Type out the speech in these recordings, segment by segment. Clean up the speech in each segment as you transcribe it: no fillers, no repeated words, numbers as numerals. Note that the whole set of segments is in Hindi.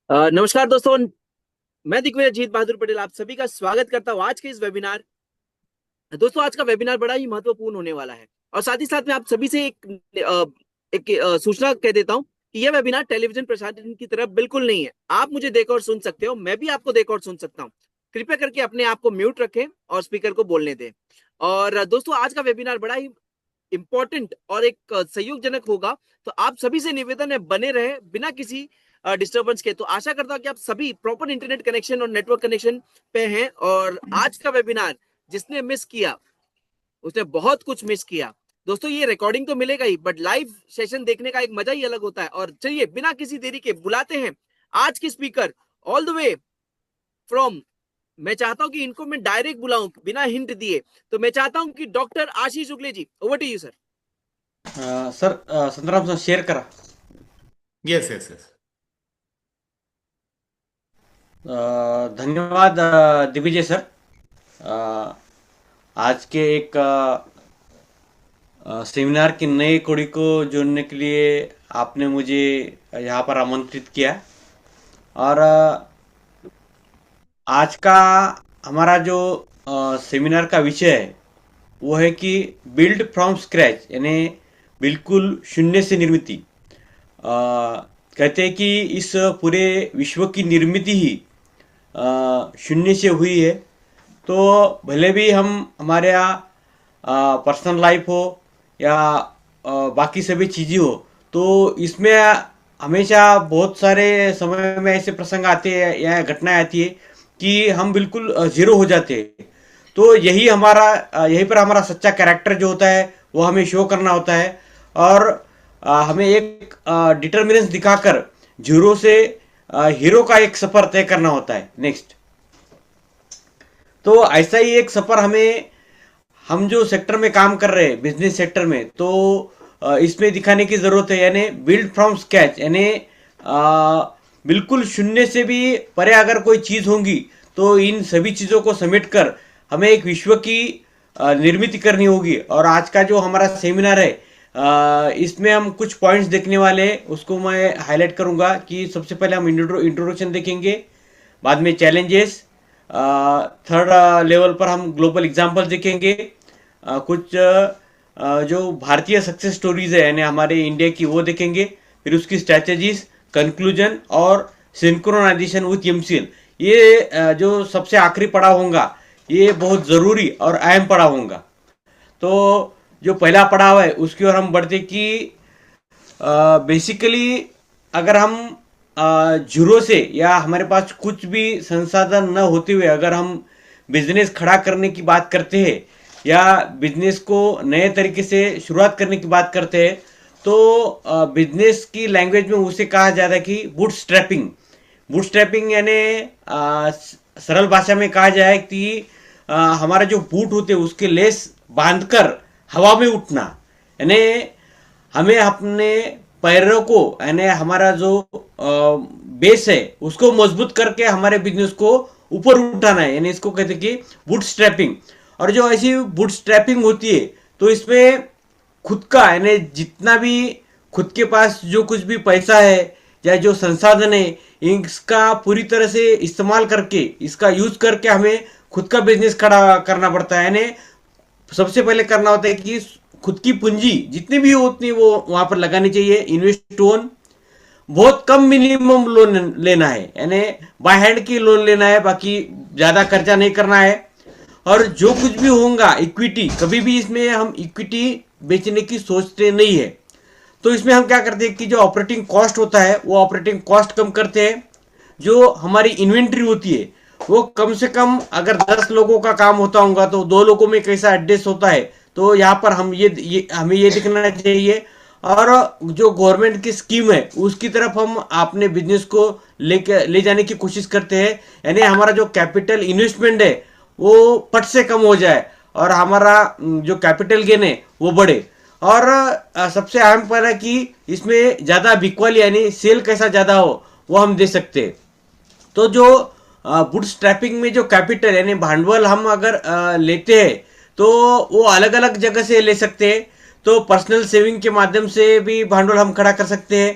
नमस्कार दोस्तों। मैं दिग्विजय जीत बहादुर पटेल आप सभी का स्वागत करता हूँ आज के इस वेबिनार। दोस्तों आज का वेबिनार बड़ा ही महत्वपूर्ण होने वाला है और साथ ही साथ मैं आप सभी से एक सूचना कह देता हूँ कि यह वेबिनार टेलीविजन प्रसारण की तरह बिल्कुल नहीं है। आप मुझे देख और सुन सकते हो, मैं भी आपको देख और सुन सकता हूँ। कृपया करके अपने आप को म्यूट रखें और स्पीकर को बोलने दें। और दोस्तों आज का वेबिनार बड़ा ही इंपॉर्टेंट और एक सहयोगजनक होगा। तो आप सभी से निवेदन है, बने रहे बिना किसी डिस्टरबेंस के। तो आशा करता हूं कि आप सभी प्रॉपर इंटरनेट कनेक्शन और नेटवर्क कनेक्शन पे हैं। और आज का वेबिनार जिसने मिस किया उसने बहुत कुछ मिस किया। दोस्तों ये रिकॉर्डिंग तो मिलेगा ही, बट लाइव सेशन देखने का एक मजा ही अलग होता है। और चलिए बिना किसी देरी के बुलाते हैं आज की speaker all the way from. मैं चाहता हूं कि इनको मैं डायरेक्ट बुलाऊं बिना हिंट दिए। तो मैं चाहता हूं कि doctor Ashish Ugle ji, over to you sir. Sir संदर्भ सर शेअर करा. Yes yes yes. धन्यवाद दिग्विजय सर. अ, आज के एक सेमिनार की नई कड़ी को जोड़ने के लिए आपने मुझे यहाँ पर आमंत्रित किया. और आज का हमारा जो सेमिनार का विषय है वो है कि बिल्ड फ्रॉम स्क्रैच, यानी बिल्कुल शून्य से निर्मिति. कहते हैं कि इस पूरे विश्व की निर्मिति ही शून्य से हुई है. तो भले भी हम हमारे यहाँ पर्सनल लाइफ हो या बाकी सभी चीज़ें हो, तो इसमें हमेशा बहुत सारे समय में ऐसे प्रसंग आते हैं या घटनाएं आती है कि हम बिल्कुल जीरो हो जाते हैं. तो यही पर हमारा सच्चा कैरेक्टर जो होता है वो हमें शो करना होता है. और हमें एक डिटर्मिनेंस दिखाकर जीरो से हीरो का एक सफर तय करना होता है नेक्स्ट. तो ऐसा ही एक सफर हम जो सेक्टर में काम कर रहे हैं बिजनेस सेक्टर में, तो इसमें दिखाने की जरूरत है. यानी बिल्ड फ्रॉम स्क्रैच, यानी बिल्कुल शून्य से भी परे अगर कोई चीज होगी तो इन सभी चीजों को समेटकर हमें एक विश्व की निर्मित करनी होगी. और आज का जो हमारा सेमिनार है इसमें हम कुछ पॉइंट्स देखने वाले हैं, उसको मैं हाईलाइट करूंगा. कि सबसे पहले हम इंट्रोडक्शन देखेंगे, बाद में चैलेंजेस, थर्ड लेवल पर हम ग्लोबल एग्जाम्पल देखेंगे, कुछ जो भारतीय सक्सेस स्टोरीज है यानी हमारे इंडिया की वो देखेंगे, फिर उसकी स्ट्रैटेजीज, कंक्लूजन और सिंक्रोनाइजेशन विथ एमसीएल. ये जो सबसे आखिरी पड़ाव होगा ये बहुत ज़रूरी और अहम पड़ाव होगा. तो जो पहला पड़ाव है उसकी ओर हम बढ़ते कि बेसिकली अगर हम जीरो से या हमारे पास कुछ भी संसाधन न होते हुए अगर हम बिजनेस खड़ा करने की बात करते हैं या बिजनेस को नए तरीके से शुरुआत करने की बात करते हैं, तो बिजनेस की लैंग्वेज में उसे कहा जाता है कि बूट स्ट्रैपिंग. बूट स्ट्रैपिंग यानी सरल भाषा में कहा जाए कि हमारा जो बूट होते हैं उसके लेस बांधकर हवा में उठना. यानी हमें अपने पैरों को यानी हमारा जो बेस है उसको मजबूत करके हमारे बिजनेस को ऊपर उठाना है, यानी इसको कहते हैं कि बूट स्ट्रैपिंग. और जो ऐसी बूट स्ट्रैपिंग होती है तो इसमें खुद का यानी जितना भी खुद के पास जो कुछ भी पैसा है या जो संसाधन है इसका पूरी तरह से इस्तेमाल करके इसका यूज करके हमें खुद का बिजनेस खड़ा करना पड़ता है. यानी सबसे पहले करना होता है कि खुद की पूंजी जितनी भी हो उतनी वो वहां पर लगानी चाहिए. इन्वेस्ट ओन, बहुत कम मिनिमम लोन लेना है, यानी बाय हैंड की लोन लेना है, बाकी ज्यादा खर्चा नहीं करना है. और जो कुछ भी होगा इक्विटी, कभी भी इसमें हम इक्विटी बेचने की सोचते नहीं है. तो इसमें हम क्या करते हैं कि जो ऑपरेटिंग कॉस्ट होता है वो ऑपरेटिंग कॉस्ट कम करते हैं. जो हमारी इन्वेंट्री होती है वो कम से कम अगर 10 लोगों का काम होता होगा तो 2 लोगों में कैसा एडजस्ट होता है, तो यहाँ पर हमें ये दिखना चाहिए. और जो गवर्नमेंट की स्कीम है उसकी तरफ हम अपने बिजनेस को ले जाने की कोशिश करते हैं. यानी हमारा जो कैपिटल इन्वेस्टमेंट है वो पट से कम हो जाए और हमारा जो कैपिटल गेन है वो बढ़े. और सबसे अहम पर है कि इसमें ज़्यादा बिकवाली यानी सेल कैसा ज़्यादा हो वो हम दे सकते हैं. तो जो बूट स्ट्रैपिंग में जो कैपिटल यानी भांडवल हम अगर लेते हैं तो वो अलग अलग जगह से ले सकते हैं. तो पर्सनल सेविंग के माध्यम से भी भांडवल हम खड़ा कर सकते हैं.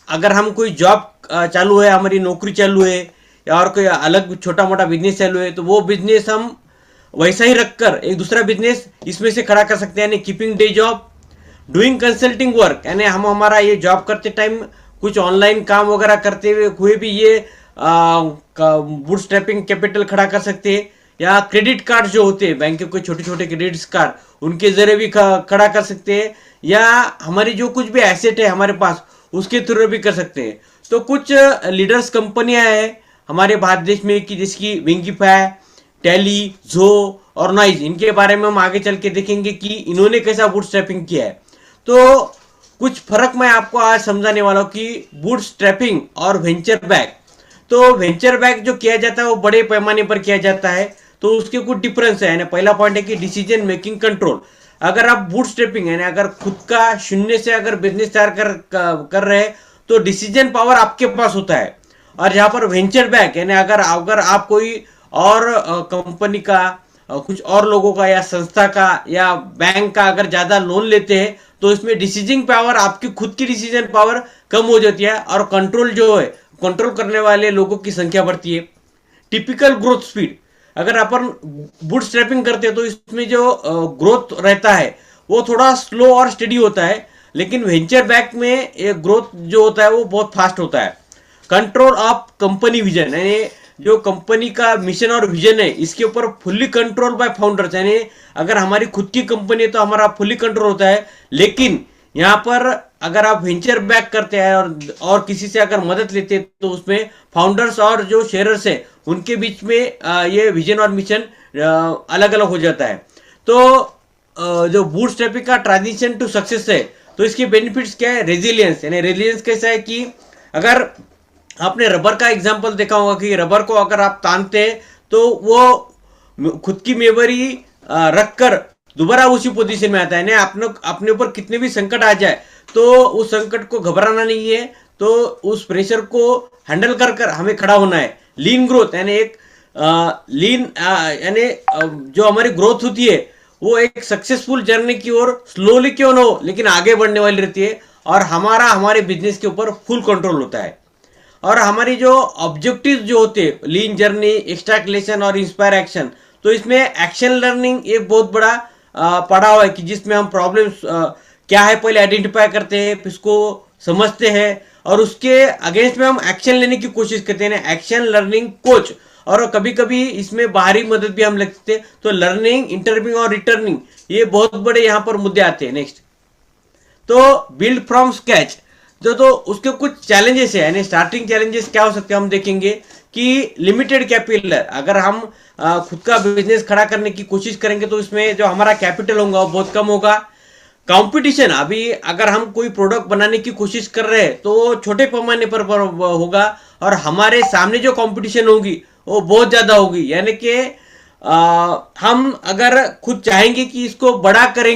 अगर हम कोई जॉब चालू है, हमारी नौकरी चालू है या और कोई अलग छोटा मोटा बिजनेस चालू है, तो वो बिजनेस हम वैसा ही रखकर एक दूसरा बिजनेस इसमें से खड़ा कर सकते हैं, यानी keeping day job, doing consulting work, यानी हम हमारा ये जॉब करते टाइम कुछ ऑनलाइन काम वगैरह करते हुए भी ये बूटस्ट्रैपिंग कैपिटल खड़ा कर सकते हैं, या क्रेडिट कार्ड जो होते हैं बैंक के कोई छोटे छोटे क्रेडिट कार्ड उनके जरिए भी खड़ा कर सकते हैं, या हमारी जो कुछ भी एसेट है हमारे पास उसके थ्रू भी कर सकते हैं। तो कुछ लीडर्स कंपनियां हैं हमारे भारत देश में कि जिसकी विंगीफाई, टैली, जो और नॉइज, इनके बारे में हम आगे चल के देखेंगे कि इन्होंने कैसा बूटस्ट्रैपिंग किया है। तो कुछ फर्क मैं आपको आज समझाने वाला हूं कि बूटस्ट्रैपिंग और वेंचर बैक। तो वेंचर बैक जो किया जाता है वो बड़े पैमाने पर किया जाता है, तो उसके कुछ डिफरेंस है। यानी पहला पॉइंट है कि डिसीजन मेकिंग कंट्रोल। अगर आप बूटस्ट्रैपिंग यानी अगर खुद का शून्य से अगर बिजनेस तैयार कर रहे हैं तो डिसीजन पावर आपके पास होता है। और जहां पर वेंचर बैक यानी अगर अगर आप कोई और कंपनी का कुछ और लोगों का या संस्था का या बैंक का अगर ज्यादा लोन लेते हैं तो इसमें डिसीजन पावर, आपकी खुद की डिसीजन पावर कम हो जाती है और कंट्रोल जो है, कंट्रोल करने वाले लोगों की संख्या बढ़ती है। टिपिकल ग्रोथ स्पीड, अगर अपन बूटस्ट्रैपिंग करते हैं तो इसमें जो ग्रोथ रहता है वो थोड़ा स्लो और स्टडी होता है, लेकिन वेंचर बैक में एक ग्रोथ जो होता है वो बहुत फास्ट होता है। कंट्रोल ऑफ कंपनी विजन, यानी जो कंपनी का मिशन और विजन है इसके ऊपर फुल्ली कंट्रोल बाय फाउंडर्स, यानी अगर हमारी खुद की कंपनी है तो हमारा फुल्ली कंट्रोल होता है। लेकिन यहाँ पर अगर आप वेंचर बैक करते हैं और किसी से अगर मदद लेते हैं तो उसमें फाउंडर्स और जो शेयरर्स है उनके बीच में ये विजन और मिशन अलग अलग हो जाता है। तो जो बूटस्ट्रैपिंग का ट्रांजिशन टू सक्सेस है तो इसके बेनिफिट्स क्या है? रेजिलियंस, यानी रेजिलियंस कैसा है कि अगर आपने रबर का एग्जांपल देखा होगा कि रबर को अगर आप तानते हैं तो वो खुद की मेमोरी रखकर दोबारा उसी पोजीशन में आता है। यानी अपने ऊपर कितने भी संकट आ जाए तो उस संकट को घबराना नहीं है, तो उस प्रेशर को हैंडल कर हमें खड़ा होना है। लीन ग्रोथ, यानी एक लीन यानी जो हमारी ग्रोथ होती है वो एक सक्सेसफुल जर्नी की ओर स्लोली क्यों ना हो लेकिन आगे बढ़ने वाली रहती है, और हमारे बिजनेस के ऊपर फुल कंट्रोल होता है। और हमारी जो ऑब्जेक्टिव जो होते हैं, लीन जर्नी, एक्सट्रैक्लेशन और इंस्पायर एक्शन, तो इसमें एक्शन लर्निंग एक बहुत बड़ा पड़ाव है कि जिसमें हम प्रॉब्लम्स क्या है पहले आइडेंटिफाई करते हैं, फिर इसको समझते हैं और उसके अगेंस्ट में हम एक्शन लेने की कोशिश करते हैं, एक्शन लर्निंग कोच। और कभी कभी इसमें बाहरी मदद भी हम लगते हैं। तो लर्निंग, इंटरव्यूइंग और रिटर्निंग, ये बहुत बड़े यहाँ पर मुद्दे आते हैं। नेक्स्ट, तो बिल्ड फ्रॉम स्क्रैच, तो उसके कुछ चैलेंजेस है, यानी स्टार्टिंग चैलेंजेस क्या हो सकते हैं हम देखेंगे कि लिमिटेड कैपिटल, अगर हम खुद का बिजनेस खड़ा करने की कोशिश करेंगे तो इसमें जो हमारा कैपिटल होगा वो बहुत कम होगा। कंपटीशन, अभी अगर हम कोई प्रोडक्ट बनाने की कोशिश कर रहे हैं तो छोटे पैमाने पर होगा और हमारे सामने जो कंपटीशन होगी वो बहुत ज्यादा होगी। यानी कि हम अगर खुद चाहेंगे कि इसको बड़ा करने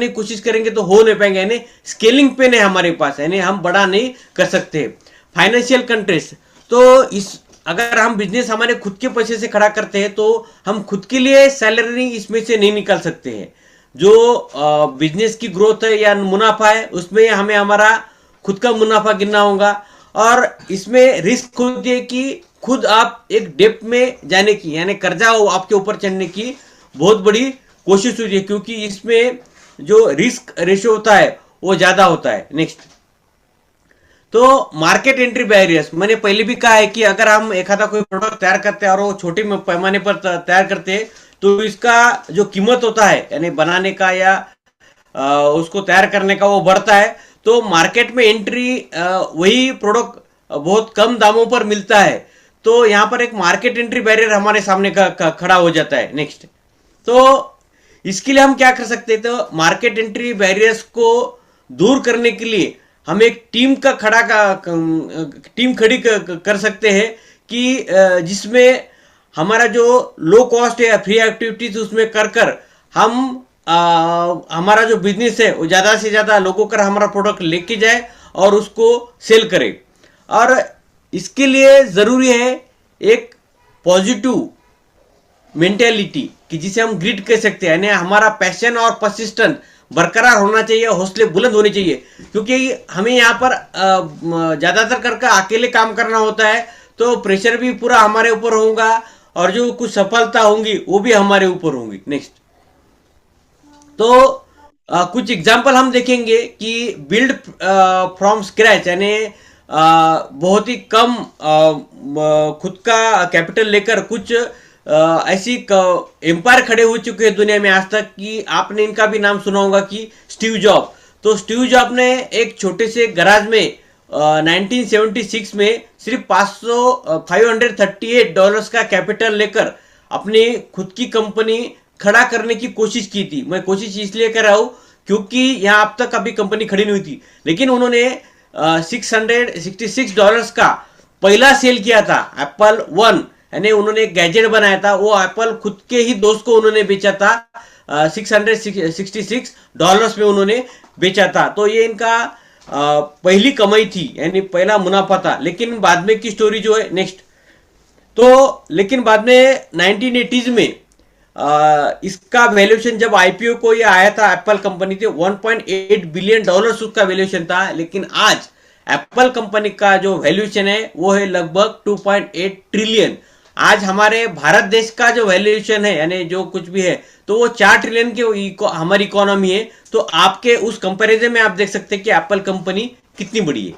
की कोशिश करेंगे तो हो नहीं पाएंगे, यानी स्केलिंग पेन है हमारे पास, यानी हम बड़ा नहीं कर सकते। फाइनेंशियल कंट्रेस्ट, तो इस अगर हम बिजनेस हमारे खुद के पैसे से खड़ा करते हैं तो हम खुद के लिए सैलरी इसमें से नहीं निकाल सकते हैं। जो बिजनेस की ग्रोथ है या मुनाफा है उसमें हमें हमारा खुद का मुनाफा गिनना होगा, और इसमें रिस्क होती है कि खुद आप एक डेप्थ में जाने की, यानी कर्जा हो आपके ऊपर चढ़ने की बहुत बड़ी कोशिश होती है, क्योंकि इसमें जो रिस्क रेशियो होता है वो ज्यादा होता है। नेक्स्ट, तो मार्केट एंट्री बैरियर्स, मैंने पहले भी कहा है कि अगर हम एक आधा कोई प्रोडक्ट तैयार करते हैं और वो छोटे पैमाने पर तैयार करते हैं तो इसका जो कीमत होता है यानी बनाने का या उसको तैयार करने का वो बढ़ता है, तो मार्केट में एंट्री वही प्रोडक्ट बहुत कम दामों पर मिलता है, तो यहां पर एक मार्केट एंट्री बैरियर हमारे सामने खड़ा हो जाता है। नेक्स्ट, तो इसके लिए हम क्या कर सकते हैं? तो मार्केट एंट्री बैरियर्स को दूर करने के लिए हम एक टीम खड़ी कर सकते हैं कि जिसमें हमारा जो लो कॉस्ट है या फ्री एक्टिविटीज उसमें कर हम हमारा जो बिजनेस है वो ज्यादा से ज्यादा लोगों का हमारा प्रोडक्ट लेके जाए और उसको सेल करे। और इसके लिए जरूरी है एक पॉजिटिव मेंटेलिटी कि जिसे हम ग्रिड कह सकते हैं, यानी हमारा पैशन और परसिस्टेंस बरकरार होना चाहिए, हौसले बुलंद होने चाहिए, क्योंकि हमें यहाँ पर ज्यादातर करके अकेले काम करना होता है, तो प्रेशर भी पूरा हमारे ऊपर होगा और जो कुछ सफलता होंगी वो भी हमारे ऊपर होंगी। नेक्स्ट, तो कुछ एग्जाम्पल हम देखेंगे कि बिल्ड फ्रॉम स्क्रैच, यानी बहुत ही कम खुद का कैपिटल लेकर कुछ ऐसी एम्पायर खड़े हो चुके हैं दुनिया में आज तक, कि आपने इनका भी नाम सुना होगा कि स्टीव जॉब। तो स्टीव जॉब ने एक छोटे से गराज में 1976 में सिर्फ $538 का कैपिटल लेकर अपनी खुद की कंपनी खड़ा करने की कोशिश की थी। मैं कोशिश इसलिए कर रहा हूं क्योंकि यहां अब तक अभी कंपनी खड़ी नहीं हुई थी, लेकिन उन्होंने $666 का पहला सेल किया था एप्पल वन, यानी उन्होंने एक गैजेट बनाया था, वो एप्पल खुद के ही दोस्त को उन्होंने बेचा था, $666 में उन्होंने बेचा था। तो ये इनका पहली कमाई थी, यानी पहला मुनाफा था। लेकिन बाद में की स्टोरी जो है नेक्स्ट, तो लेकिन बाद में 1980s में इसका वैल्यूएशन जब आईपीओ को ये आया था एप्पल कंपनी थे, $1.8 बिलियन उसका वैल्यूएशन था। लेकिन आज एप्पल कंपनी का जो वैल्यूएशन है वो है लगभग 2.8 ट्रिलियन। आज हमारे भारत देश का जो वैल्यूएशन है, यानी जो कुछ भी है, तो वो 4 ट्रिलियन की हमारी इकोनॉमी है। तो आपके उस कंपैरिजन में आप देख सकते हैं कि एप्पल कंपनी कितनी बड़ी है।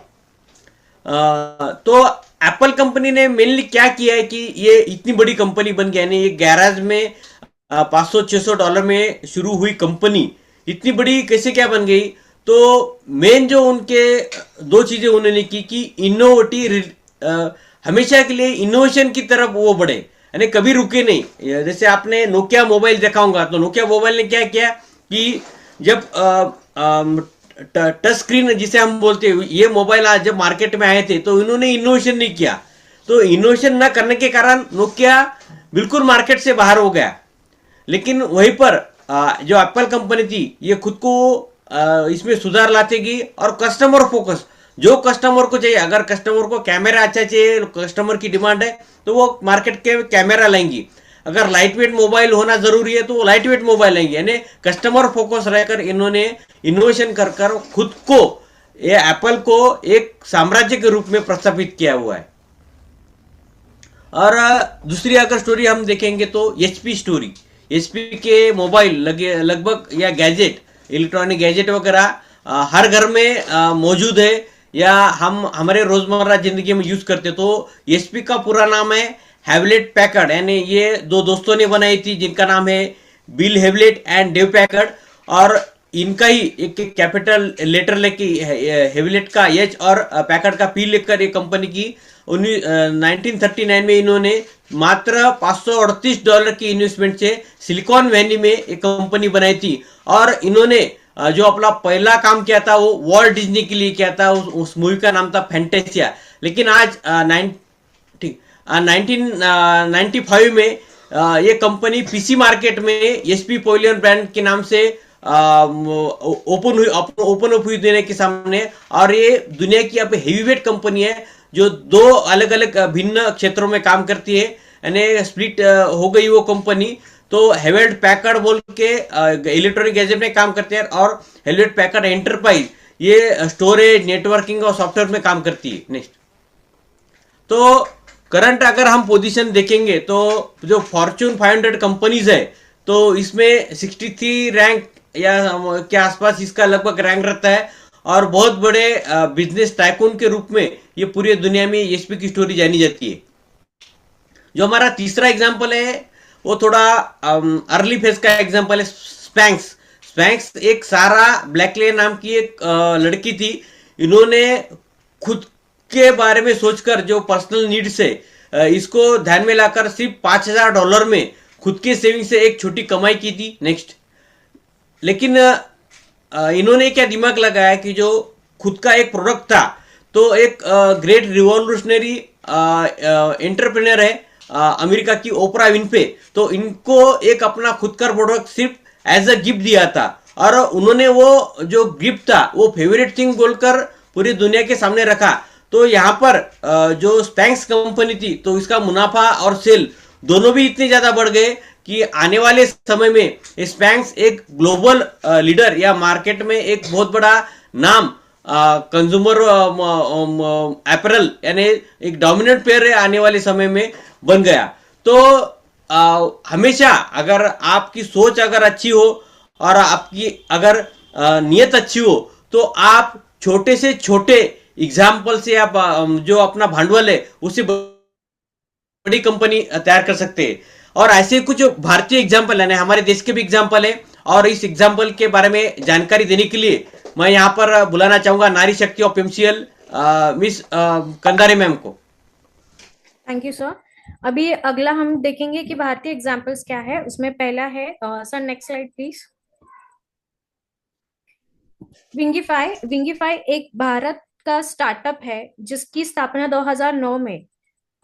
तो एप्पल कंपनी ने मेनली क्या किया है कि ये इतनी बड़ी कंपनी बन गया, यानी ये गैराज में $500-600 में शुरू हुई कंपनी इतनी बड़ी कैसे क्या बन गई। तो मेन जो उनके दो चीजें उन्होंने की कि इनोवेटिव, हमेशा के लिए इनोवेशन की तरफ वो बढ़े, यानी कभी रुके नहीं। जैसे आपने नोकिया मोबाइल देखा होगा, तो नोकिया मोबाइल ने क्या किया कि जब टच स्क्रीन जिसे हम बोलते हैं, ये मोबाइल आज जब मार्केट में आए थे तो इन्होंने इनोवेशन नहीं किया। तो इनोवेशन न करने के कारण नोकिया बिल्कुल मार्केट से बाहर हो गया। लेकिन वहीं पर जो एप्पल कंपनी थी ये खुद को इसमें सुधार लाते गई, और कस्टमर फोकस, जो कस्टमर को चाहिए, अगर कस्टमर को कैमरा अच्छा चाहिए, कस्टमर की डिमांड है, तो वो मार्केट के कैमरा लाएंगी। अगर लाइट वेट मोबाइल होना जरूरी है तो वो लाइट वेट मोबाइल लेंगे, यानी कस्टमर फोकस रहकर इन्होंने इनोवेशन कर कर खुद को, ये एप्पल को एक साम्राज्य के रूप में प्रस्थापित किया हुआ है। और दूसरी अगर स्टोरी हम देखेंगे तो एचपी स्टोरी, एचपी के मोबाइल लगभग या गैजेट, इलेक्ट्रॉनिक गैजेट वगैरह हर घर में मौजूद है, या हम हमारे रोजमर्रा जिंदगी में यूज करते। तो एचपी का पूरा नाम है हेवलेट पैकर्ड, यानी ये दो दोस्तों ने बनाई थी जिनका नाम है Bill Hewlett and Dave Packard, और इनका ही एक कैपिटल लेटर लेके हेवलेट का एच और पैकर्ड का पी लेकर एक कंपनी की 1939 में इन्होंने मात्र $538 की इन्वेस्टमेंट से सिलिकॉन वैली में एक कंपनी बनाई थी। और इन्होंने जो अपना पहला काम किया था वो वॉल्ट डिज्नी के लिए किया था, उस मूवी का नाम था फैंटेसिया। लेकिन आज 1995 में ये कंपनी पीसी मार्केट में एचपी पवेलियन ब्रांड के नाम से ओपन अप हुई दुनिया के सामने, और ये दुनिया की अब हेवीवेट कंपनी है जो दो अलग अलग भिन्न क्षेत्रों में काम करती है, यानी स्प्लिट हो गई वो कंपनी। तो हेवलेट पैकर्ड बोल के इलेक्ट्रॉनिक गैजेट में काम करते हैं, और हेवलेट पैकर्ड एंटरप्राइज ये स्टोरेज, नेटवर्किंग और सॉफ्टवेयर में काम करती है। नेक्स्ट, तो करंट अगर हम पोजीशन देखेंगे तो जो फॉर्च्यून 500 कंपनीज है, तो इसमें 63 रैंक या के आसपास इसका लगभग रैंक रहता है, और बहुत बड़े बिजनेस टाइकून के रूप में ये पूरी दुनिया में एचपी की स्टोरी जानी जाती है। जो हमारा तीसरा एग्जांपल है वो थोड़ा अर्ली फेज का एग्जांपल है, स्पैंक्स। स्पैंक्स एक सारा ब्लैकले नाम की एक लड़की थी। इन्होंने खुद के बारे में सोचकर, जो पर्सनल नीड्स है इसको ध्यान में लाकर सिर्फ $5000 में खुद के सेविंग से एक छोटी कमाई की थी। नेक्स्ट, लेकिन इन्होंने क्या दिमाग लगाया कि जो खुद का एक प्रोडक्ट था, तो एक ग्रेट रिवॉल्यूशनरी एंटरप्रेन्योर है अमेरिका की ओपरा विनफ्रे, तो इनको एक अपना खुद का प्रोडक्ट सिर्फ एज अ गिफ्ट दिया था, और उन्होंने वो जो गिफ्ट था वो फेवरेट थिंग बोलकर पूरी दुनिया के सामने रखा। तो यहाँ पर जो स्पैंक्स कंपनी थी, तो इसका मुनाफा और सेल दोनों भी इतने ज्यादा बढ़ गए कि आने वाले समय में स्पैंक्स एक ग्लोबल लीडर या मार्केट में एक बहुत बड़ा नाम कंज्यूमर एपरल यानी एक डोमिनेंट प्लेयर आने वाले समय में बन गया। तो हमेशा अगर आपकी सोच अगर अच्छी हो और आपकी अगर नीयत अच्छी हो तो आप छोटे से छोटे एग्जाम्पल से आप जो अपना भांडवल है उससे बड़ी कंपनी तैयार कर सकते हैं। और ऐसे कुछ भारतीय एग्जाम्पल है, हमारे देश के भी एग्जाम्पल है, और इस एग्जाम्पल के बारे में जानकारी देने के लिए मैं यहाँ पर बुलाना चाहूंगा नारी शक्ति of MCL miss Kandare ma'am को। Thank you sir. अभी अगला हम देखेंगे कि भारतीय एग्जाम्पल्स क्या है। उसमें पहला है सर, नेक्स्ट स्लाइड प्लीज। विंगीफाई। विंगीफाई एक भारत का स्टार्टअप है जिसकी स्थापना 2009 में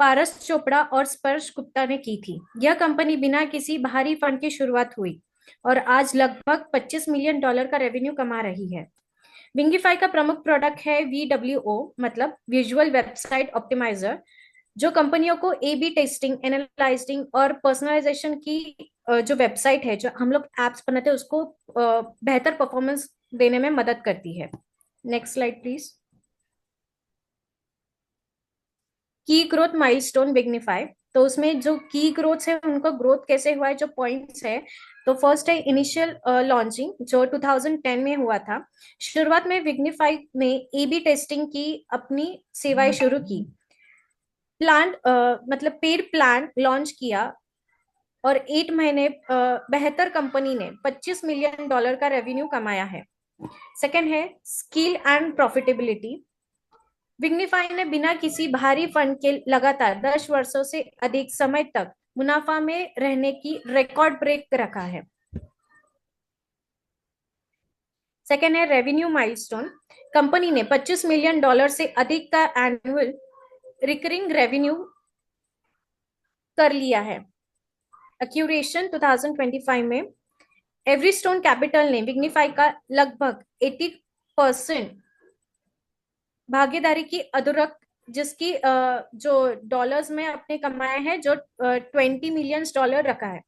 पारस चोपड़ा और स्पर्श गुप्ता ने की थी। यह कंपनी बिना किसी बाहरी फंड की शुरुआत हुई और आज लगभग $25 मिलियन का रेवेन्यू कमा रही है। विंगीफाई का प्रमुख प्रोडक्ट है VWO, मतलब विजुअल वेबसाइट ऑप्टिमाइजर, जो कंपनियों को ए बी टेस्टिंग, एनालाइजिंग और पर्सनलाइजेशन की जो वेबसाइट है, जो हम लोग एप्स बनाते हैं, उसको बेहतर परफॉर्मेंस देने में मदद करती है। Next slide please. की ग्रोथ माइलस्टोन विग्निफाई। तो उसमें जो की ग्रोथ है, उनका ग्रोथ कैसे हुआ है, जो पॉइंट्स है, तो फर्स्ट है इनिशियल लॉन्चिंग जो 2010 में हुआ था। शुरुआत में विग्निफाई ने ए बी टेस्टिंग की अपनी सेवाएं शुरू की। प्लान मतलब पेड प्लान लॉन्च किया और 8 महीने बेहतर कंपनी ने $25 मिलियन का रेवेन्यू कमाया है। सेकेंड है स्किल एंड प्रॉफिटेबिलिटी। विग्निफाई ने बिना किसी बाहरी फंड के लगातार 10 वर्षों से अधिक समय तक मुनाफा में रहने की रिकॉर्ड ब्रेक रखा है। सेकेंड है रेवेन्यू माइलस्टोन। कंपनी ने $25 मिलियन से अधिक का एनुअल रिकरिंग रेवेन्यू कर लिया है। एक्यूरेशन 2025 में एवरीस्टोन कैपिटल ने विग्निफाई का लगभग 80% भागीदारी की अधूरक, जिसकी जो डॉलर्स में अपने कमाए हैं, जो $20 मिलियन रखा है।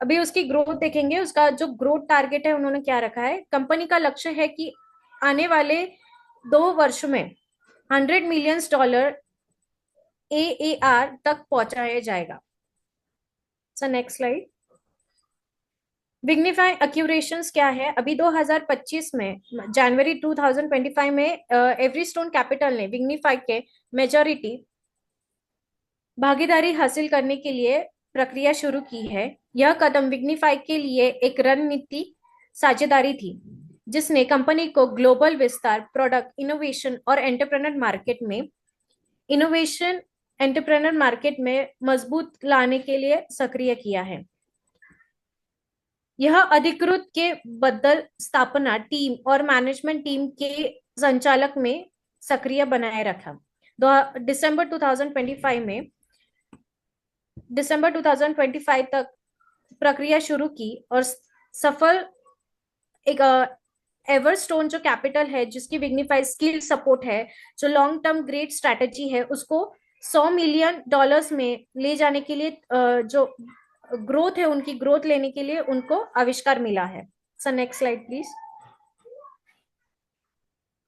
अभी उसकी ग्रोथ देखेंगे। उसका जो ग्रोथ टारगेट है उन्होंने क्या रखा है। कंपनी का लक्ष्य है कि आने वाले 2 वर्ष में $100 मिलियन AAR तक पहुंचाया जाएगा। So next slide. विग्निफाई एक्यूरेशंस क्या है। अभी 2025 में, जनवरी 2025 में एवरीस्टोन कैपिटल ने विग्निफाई के मेजॉरिटी भागीदारी हासिल करने के लिए प्रक्रिया शुरू की है। यह कदम विग्निफाई के लिए एक रणनीति साझेदारी थी जिसने कंपनी को ग्लोबल विस्तार, प्रोडक्ट इनोवेशन और एंटरप्रेन्योर मार्केट में मजबूत लाने के लिए सक्रिय किया है। यह अधिकृत के बदल स्थापना टीम और मैनेजमेंट टीम के संचालक में सक्रिय बनाए रखा। दिसंबर 2025 तक प्रक्रिया शुरू की और सफल एक एवरस्टोन जो कैपिटल है, जिसकी विग्निफाई स्किल सपोर्ट है, जो लॉन्ग टर्म ग्रेट स्ट्रेटेजी है, उसको $100 मिलियन में ले जाने के लिए जो ग्रोथ है, उनकी ग्रोथ लेने के लिए उनको आविष्कार मिला है। So next slide please.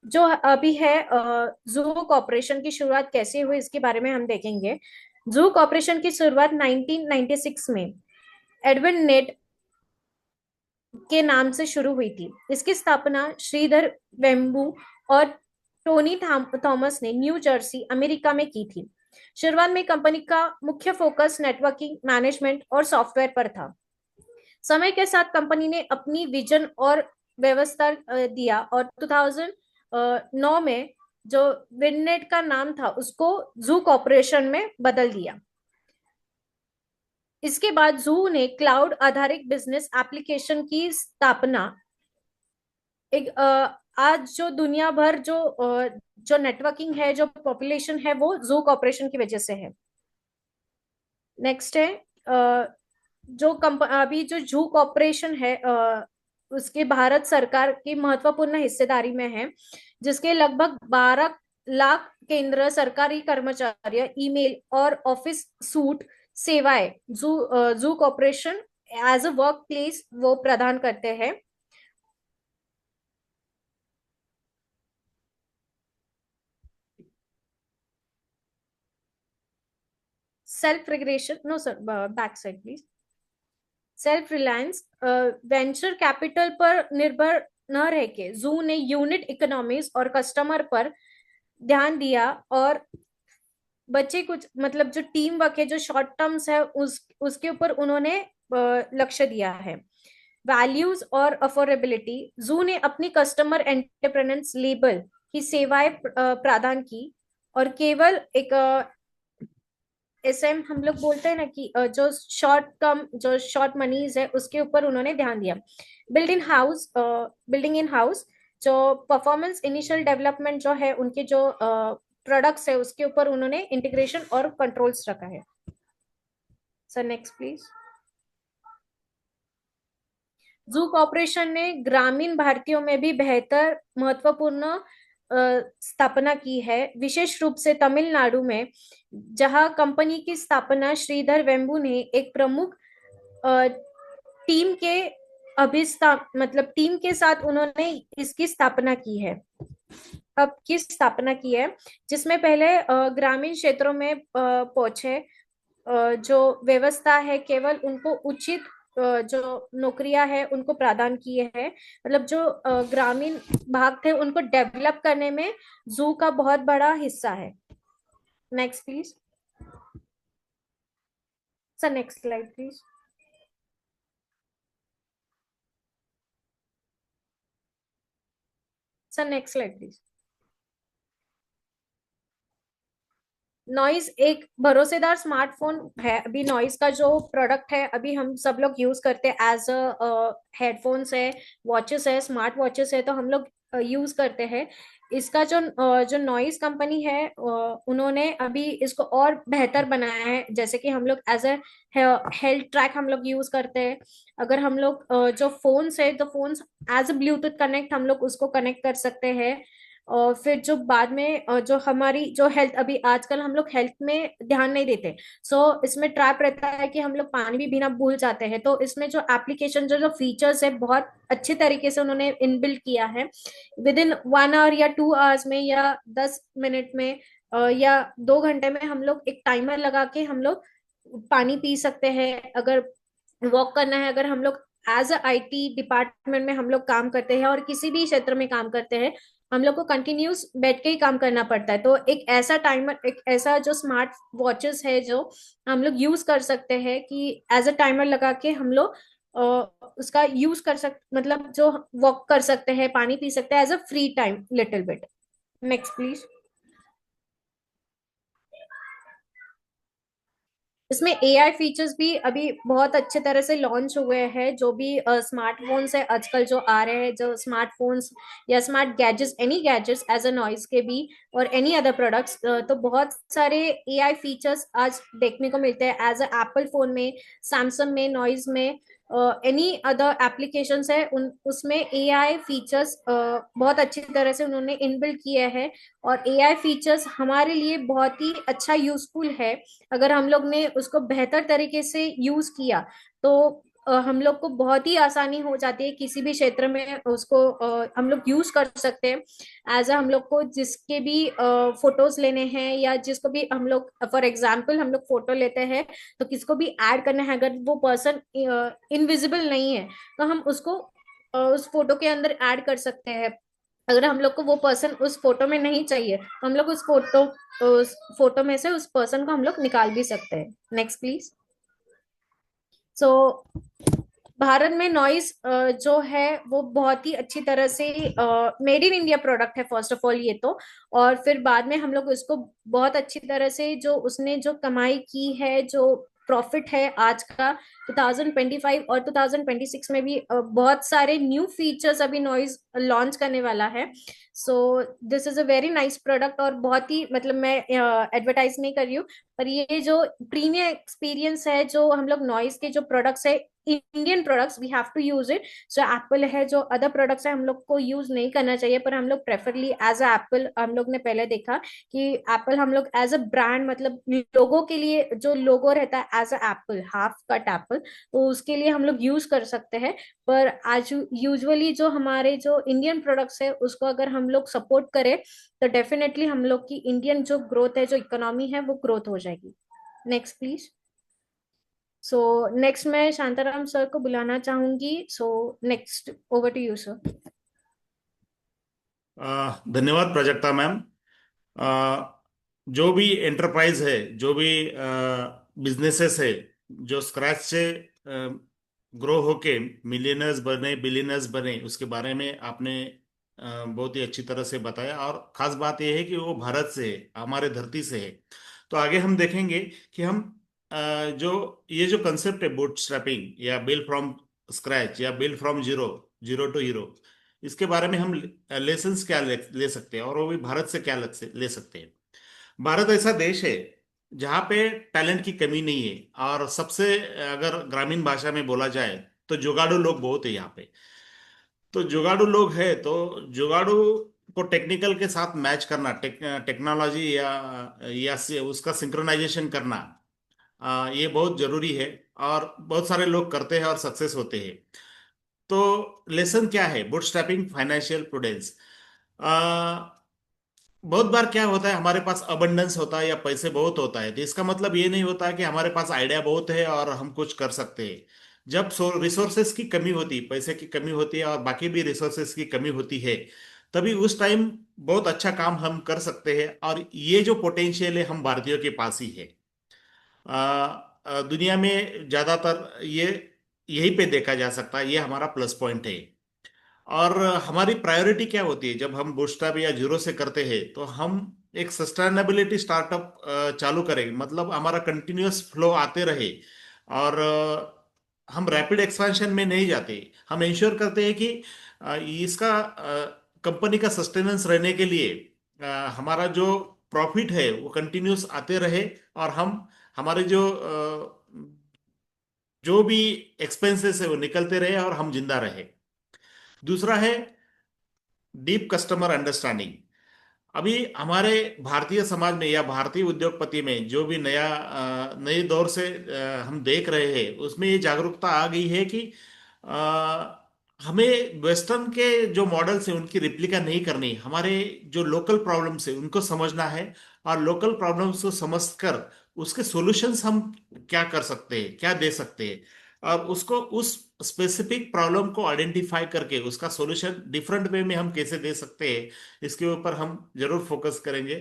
जो अभी है जूहो कॉर्पोरेशन की शुरुआत कैसे हुई, इसके बारे में हम देखेंगे। जूहो कॉर्पोरेशन की शुरुआत 1996 में एडविन नेट के नाम से शुरू हुई थी। इसकी स्थापना श्रीधर वेम्बू और टोनी थॉमस ने न्यू जर्सी, अमेरिका में की थी। शुरुआत में कंपनी का मुख्य फोकस नेटवर्किंग, मैनेजमेंट और सॉफ्टवेयर पर था। समय के साथ कंपनी ने अपनी विजन और व्यवस्था दिया और 2009 में जो विननेट का नाम था उसको जू कॉर्पोरेशन में बदल दिया। इसके बाद जू ने क्लाउड आधारित बिजनेस एप्लीकेशन की स्थापना एक आज जो दुनिया भर जो नेटवर्किंग है, जो पॉपुलेशन है, वो जू कॉर्पोरेशन की वजह से है। नेक्स्ट है जो अभी जो जू कॉर्पोरेशन है उसके भारत सरकार की महत्वपूर्ण हिस्सेदारी में है, जिसके लगभग 12 लाख केंद्र सरकारी कर्मचारी ईमेल और ऑफिस सूट सेवाएं जू corporation as a work place वो प्रदान करते हैं। Self regulation, no sir, back side please. Self reliance, venture capital पर निर्भर न रह के जू ने यूनिट इकोनॉमिक्स और कस्टमर पर ध्यान दिया, और बच्चे कुछ मतलब जो टीम वर्क है, जो शॉर्ट टर्म्स है, उसके ऊपर उन्होंने लक्ष्य दिया है। वैल्यूज और अफोर्डेबिलिटी, जू ने अपनी कस्टमर एंटरप्रेन्योर्स लेबल की सेवाएं प्रदान की, और केवल एक एसएम हम लोग बोलते हैं ना कि जो शॉर्ट टर्म, जो शॉर्ट मनीज है, उसके ऊपर उन्होंने ध्यान दिया। बिल्डिंग इन हाउस, जो परफॉर्मेंस इनिशियल डेवलपमेंट जो है, उनके जो प्रोडक्ट्स है, उसके ऊपर उन्होंने इंटीग्रेशन और कंट्रोल्स रखा है। Sir next please. जू कॉर्पोरेशन ने ग्रामीण भारतीयों में भी बेहतर महत्वपूर्ण स्थापना की है, विशेष रूप से तमिलनाडु में, जहां कंपनी की स्थापना श्रीधर वेम्बू ने एक प्रमुख टीम के मतलब टीम के साथ उन्होंने इसकी स्थापना की है। अब की स्थापना की है, जिसमें पहले ग्रामीण क्षेत्रों में पहुंचे जो व्यवस्था है, केवल उनको उचित जो नौकरियां है उनको प्रदान किए हैं। मतलब जो ग्रामीण भाग थे उनको डेवलप करने में जू का बहुत बड़ा हिस्सा है। Next please sir, next slide please. Sir next slide please. Noise एक भरोसेदार स्मार्टफोन है। अभी नॉइज का जो प्रोडक्ट है, अभी हम सब लोग यूज करते हैं एज अ हेडफोन्स है, वॉचेस है, स्मार्ट वॉचेस है, तो हम लोग यूज करते हैं। इसका जो नॉइज कंपनी है, उन्होंने अभी इसको और बेहतर बनाया है। जैसे कि हम लोग एज अ हेल्थ ट्रैक हम लोग यूज करते हैं। अगर हम लोग जो फोन्स है, तो phones as a Bluetooth connect हम लोग उसको कनेक्ट कर सकते हैं। और फिर जो बाद में जो हमारी जो हेल्थ, अभी आजकल हम लोग हेल्थ में ध्यान नहीं देते, सो इसमें ट्रैप रहता है कि हम लोग पानी भी पीना भूल जाते हैं। तो इसमें जो एप्लीकेशन, जो जो फीचर्स है, बहुत अच्छे तरीके से उन्होंने इनबिल्ट किया है। विद इन 1 आवर या 2 आवर्स में, या 10 मिनट में, या 2 घंटे में हम लोग एक टाइमर लगा के हम लोग पानी पी सकते हैं। अगर वॉक करना है, अगर हम लोग एज अ आईटी डिपार्टमेंट में हम लोग काम करते हैं, और किसी भी क्षेत्र में काम करते हैं, हम लोग को कंटिन्यूस बैठ के ही काम करना पड़ता है। तो एक ऐसा टाइमर, एक ऐसा जो स्मार्ट वॉचेस है जो हम लोग यूज कर सकते हैं, कि एज अ टाइमर लगा के हम लोग उसका यूज कर सकते, मतलब जो वॉक कर सकते हैं, पानी पी सकते हैं as a free time little bit. Next please. इसमें एआई फीचर्स भी अभी बहुत अच्छे तरह से लॉन्च हुए हैं। जो भी स्मार्टफोन्स है आजकल जो आ रहे हैं, जो स्मार्टफोन्स या smart gadgets, any gadgets as a Noise के भी, और एनी अदर प्रोडक्ट्स, तो बहुत सारे एआई फीचर्स आज देखने को मिलते हैं एज अ एप्पल फोन में, सैमसंग में, नॉइज में, एनी अदर एप्लीकेशंस है, उन उसमें एआई फीचर्स बहुत अच्छी तरह से उन्होंने इनबिल्ट किए हैं। और एआई फीचर्स हमारे लिए बहुत ही अच्छा यूजफुल है। अगर हम लोग ने उसको बेहतर तरीके से यूज किया, तो हम लोग को बहुत ही आसानी हो जाती है, किसी भी क्षेत्र में उसको हम लोग यूज कर सकते हैं। एज हम लोग को जिसके भी फोटोज लेने हैं, या जिसको भी हम लोग, फॉर एग्जाम्पल हम लोग फोटो लेते हैं, तो किसको भी ऐड करना है, अगर वो पर्सन इनविजिबल नहीं है, तो हम उसको उस फोटो के अंदर ऐड कर सकते हैं। अगर हम लोग को वो पर्सन उस फोटो में नहीं चाहिए, तो हम लोग उस फोटो में से उस पर्सन को हम लोग निकाल भी सकते हैं। Next please. सो भारत में नॉइस जो है वो बहुत ही अच्छी तरह से मेड इन इंडिया प्रोडक्ट है, फर्स्ट ऑफ ऑल ये तो। और फिर बाद में हम लोग उसको बहुत अच्छी तरह से, जो उसने जो कमाई की है, जो प्रॉफिट है आज का 2025 और 2026 में भी, बहुत सारे न्यू फीचर्स अभी नॉइज लॉन्च करने वाला है। So this is a very nice product, और बहुत ही, मतलब मैं एडवर्टाइज नहीं कर रही हूँ, पर ये जो प्रीमियम एक्सपीरियंस है, जो हम लोग नॉइस के जो प्रोडक्ट्स है, Indian products, we have to use it. जो एप्पल है, जो अदर प्रोडक्ट्स है, हम लोग को यूज नहीं करना चाहिए, पर हम लोग प्रेफरली एज अ एप्पल, हम लोग ने पहले देखा कि एप्पल हम लोग एज अ ब्रांड, मतलब लोगों के लिए जो लोगो रहता है as a Apple, half cut Apple, तो उसके लिए हम लोग यूज कर सकते हैं। पर आज यूजुअली जो हमारे जो इंडियन प्रोडक्ट्स है उसको अगर हम लोग सपोर्ट करें, तो डेफिनेटली हम लोग की इंडियन जो ग्रोथ है, जो इकोनॉमी है, वो ग्रोथ हो जाएगी। Next please. सो नेक्स्ट मैं शांताराम सर को बुलाना चाहूंगी। So next, over to you sir. धन्यवाद प्राजक्ता मैम। जो भी एंटरप्राइज है, जो भी बिजनेसेस है, जो स्क्रैच से ग्रो होके मिलियनर्स बने, बिलियनर्स बने, उसके बारे में आपने बहुत ही अच्छी तरह से बताया। और खास बात यह है कि वो भारत से है, हमारे धरती से है। तो आगे हम देखेंगे कि हम जो ये जो कंसेप्ट है बूटस्ट्रैपिंग या बिल्ड फ्रॉम स्क्रैच या build from zero, zero to hero, इसके बारे में हम लेसन्स क्या ले सकते हैं, और वो भी भारत से क्या ले सकते हैं। भारत ऐसा देश है जहाँ पे टैलेंट की कमी नहीं है, और सबसे, अगर ग्रामीण भाषा में बोला जाए तो जुगाड़ू लोग बहुत है यहाँ पे। तो जुगाड़ू लोग है, तो जुगाड़ू को टेक्निकल के साथ मैच करना, टेक्नोलॉजी या उसका सिंक्रोनाइजेशन करना, ये बहुत जरूरी है। और बहुत सारे लोग करते हैं और सक्सेस होते हैं। तो लेसन क्या है, बूटस्ट्रैपिंग फाइनेंशियल प्रूडेंस। बहुत बार क्या होता है, हमारे पास अबंडेंस होता है या पैसे बहुत होता है, तो इसका मतलब ये नहीं होता है कि हमारे पास आइडिया बहुत है और हम कुछ कर सकते हैं। जब रिसोर्सेस की कमी होती, पैसे की कमी होती है और बाकी भी रिसोर्सेस की कमी होती है, तभी उस टाइम बहुत अच्छा काम हम कर सकते हैं। और ये जो पोटेंशियल है हम भारतीयों के पास ही है। दुनिया में ज्यादातर ये यहीं पे देखा जा सकता है, ये हमारा प्लस पॉइंट है। और हमारी प्रायोरिटी क्या होती है जब हम बूटस्ट्रैप या जीरो से करते हैं, तो हम एक सस्टेनेबिलिटी स्टार्टअप चालू करें, मतलब हमारा कंटिन्यूअस फ्लो आते रहे। और हम रैपिड एक्सपेंशन में नहीं जाते। हम इंश्योर करते हैं कि इसका कंपनी का सस्टेनेंस रहने के लिए हमारा जो प्रॉफिट है वो कंटिन्यूअस आते रहे, और हम हमारे जो भी एक्सपेंसेस है वो निकलते रहे और हम जिंदा रहे। दूसरा है डीप कस्टमर अंडरस्टैंडिंग। अभी हमारे भारतीय समाज में या भारतीय उद्योगपति में जो भी नए दौर से हम देख रहे हैं, उसमें ये जागरूकता आ गई है कि हमें वेस्टर्न के जो मॉडल्स हैं उनकी रिप्लिका नहीं करनी, हमारे जो लोकल प्रॉब्लम्स है उनको समझना है। और लोकल प्रॉब्लम्स को समझकर उसके सॉल्यूशंस हम क्या कर सकते हैं, क्या दे सकते हैं, और उसको उस स्पेसिफिक प्रॉब्लम को आइडेंटिफाई करके उसका सॉल्यूशन डिफरेंट वे में हम कैसे दे सकते हैं, इसके ऊपर हम जरूर फोकस करेंगे,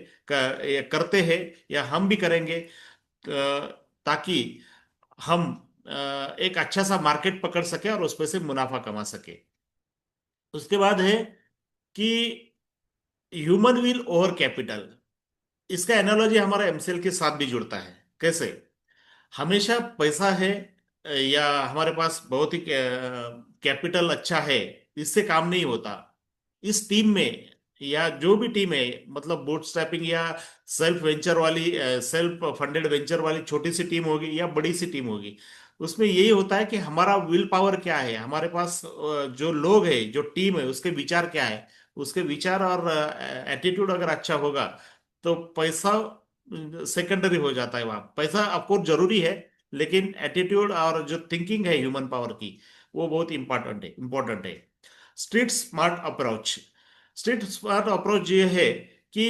या करते हैं या हम भी करेंगे, ताकि हम एक अच्छा सा मार्केट पकड़ सके और उसमें से मुनाफा कमा सके। उसके बाद है कि ह्यूमन विल ओवर कैपिटल। इसका एनालॉजी हमारा एमसीएल के साथ भी जुड़ता है। कैसे? हमेशा पैसा है या हमारे पास बहुत ही कैपिटल अच्छा है, इससे काम नहीं होता। इस टीम में, या जो भी टीम है, मतलब बूटस्ट्रैपिंग या सेल्फ वेंचर वाली, सेल्फ फंडेड वेंचर वाली छोटी सी टीम होगी या बड़ी सी टीम होगी, उसमें यही होता है कि हमारा विल पावर क्या है, हमारे पास जो लोग है, जो टीम है, उसके विचार क्या है। उसके विचार और एटीट्यूड अगर अच्छा होगा तो पैसा सेकेंडरी हो जाता है। वहां पैसा ऑफकोर्स जरूरी है, लेकिन एटीट्यूड और जो थिंकिंग है ह्यूमन पावर की, वो बहुत इंपॉर्टेंट है। Street smart approach. Street smart approach ये है कि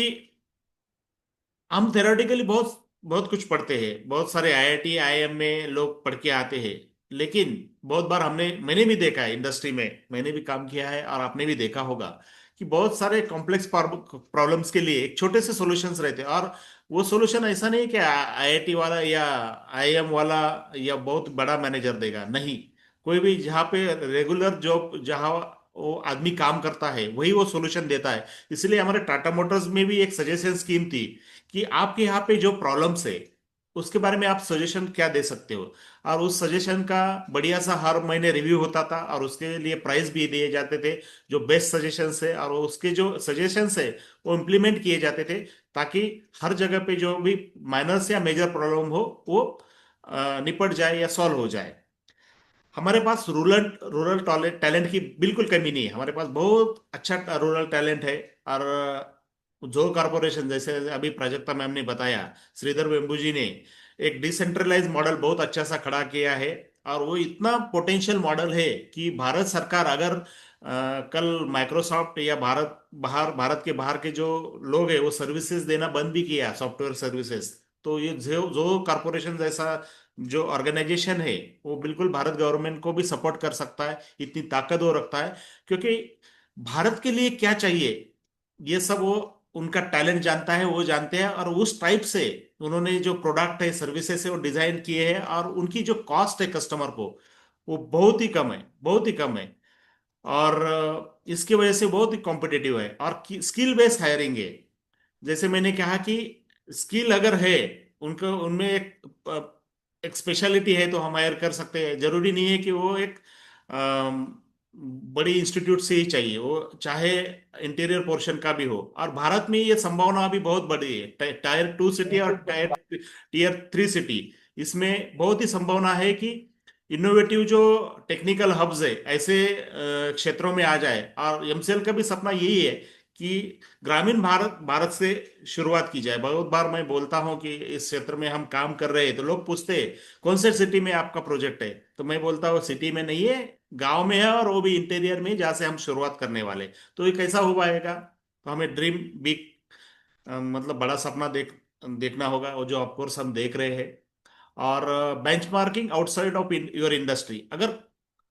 हम थेरोटिकली बहुत बहुत कुछ पढ़ते हैं, बहुत सारे आईआईटी आईआईएम में लोग पढ़ के आते हैं, लेकिन बहुत बार मैंने भी देखा है, इंडस्ट्री में मैंने भी काम किया है और आपने भी देखा होगा कि बहुत सारे कॉम्प्लेक्स प्रॉब्लम्स के लिए एक छोटे से सॉल्यूशंस रहते हैं। और वो सॉल्यूशन ऐसा नहीं है कि आईआईटी वाला या आईआईएम वाला या बहुत बड़ा मैनेजर देगा, नहीं। कोई भी जहाँ पे रेगुलर जॉब, जहाँ वो आदमी काम करता है, वही वो सॉल्यूशन देता है। इसलिए हमारे टाटा मोटर्स में भी एक सजेशन स्कीम थी कि आपके यहाँ पे जो प्रॉब्लम्स है उसके बारे में आप सजेशन क्या दे सकते हो? और उस सजेशन का बढ़िया सा हर महीने रिव्यू होता था और उसके लिए प्राइस भी दिए जाते थे, जो बेस्ट सजेशंस है, और उसके जो सजेशंस है वो इम्प्लीमेंट किए जाते थे, ताकि हर जगह पे जो भी माइनर या मेजर प्रॉब्लम हो वो निपट जाए या सॉल्व हो जाए। हमारे पास रूरल रूरल टैलेंट की बिल्कुल कमी नहीं है, हमारे पास बहुत अच्छा रूरल टैलेंट है। और जो कॉरपोरेशन, जैसे अभी प्राजक्ता मैम ने बताया, श्रीधर वेम्बू जी ने एक डिसेंट्रलाइज मॉडल बहुत अच्छा सा खड़ा किया है, और वो इतना पोटेंशियल मॉडल है कि भारत सरकार अगर कल माइक्रोसॉफ्ट या भारत के बाहर के जो लोग हैं वो सर्विसेज देना बंद भी किया, सॉफ्टवेयर सर्विसेज, तो ये जो जो कॉरपोरेशन जैसा जो ऑर्गेनाइजेशन है वो बिल्कुल भारत गवर्नमेंट को भी सपोर्ट कर सकता है, इतनी ताकत वो रखता है। क्योंकि भारत के लिए क्या चाहिए ये सब वो उनका टैलेंट जानता है, वो जानते हैं, और उस टाइप से उन्होंने जो प्रोडक्ट है सर्विसेज है वो डिजाइन किए हैं, और उनकी जो कॉस्ट है कस्टमर को वो बहुत ही कम है, बहुत ही कम है। और इसकी वजह से बहुत ही कॉम्पिटिटिव है, और स्किल बेस्ड हायरिंग है। जैसे मैंने कहा कि स्किल अगर है उनको, उनमें एक स्पेशलिटी है तो हम हायर कर सकते हैं। जरूरी नहीं है कि वो एक बड़ी इंस्टीट्यूट से ही चाहिए, वो चाहे इंटीरियर पोर्शन का भी हो। और भारत में ये संभावना अभी बहुत बड़ी है, टायर 2 सिटी और टीयर 3 सिटी, इसमें बहुत ही संभावना है कि इनोवेटिव जो टेक्निकल हब्स है ऐसे क्षेत्रों में आ जाए। और एमसीएल का भी सपना यही है कि ग्रामीण भारत से शुरुआत की जाए। बहुत बार मैं बोलता हूं कि इस क्षेत्र में हम काम कर रहे हैं, तो लोग पूछते हैं कौन से सिटी में आपका प्रोजेक्ट है, तो मैं बोलता हूँ सिटी में नहीं है, गांव में है, और वो भी इंटीरियर में जहाँ से हम शुरुआत करने वाले। तो ये कैसा हो पाएगा? तो हमें ड्रीम बिग, मतलब बड़ा सपना देखना होगा, और जो ऑफकोर्स हम देख रहे हैं। और benchmarking outside of your industry, अगर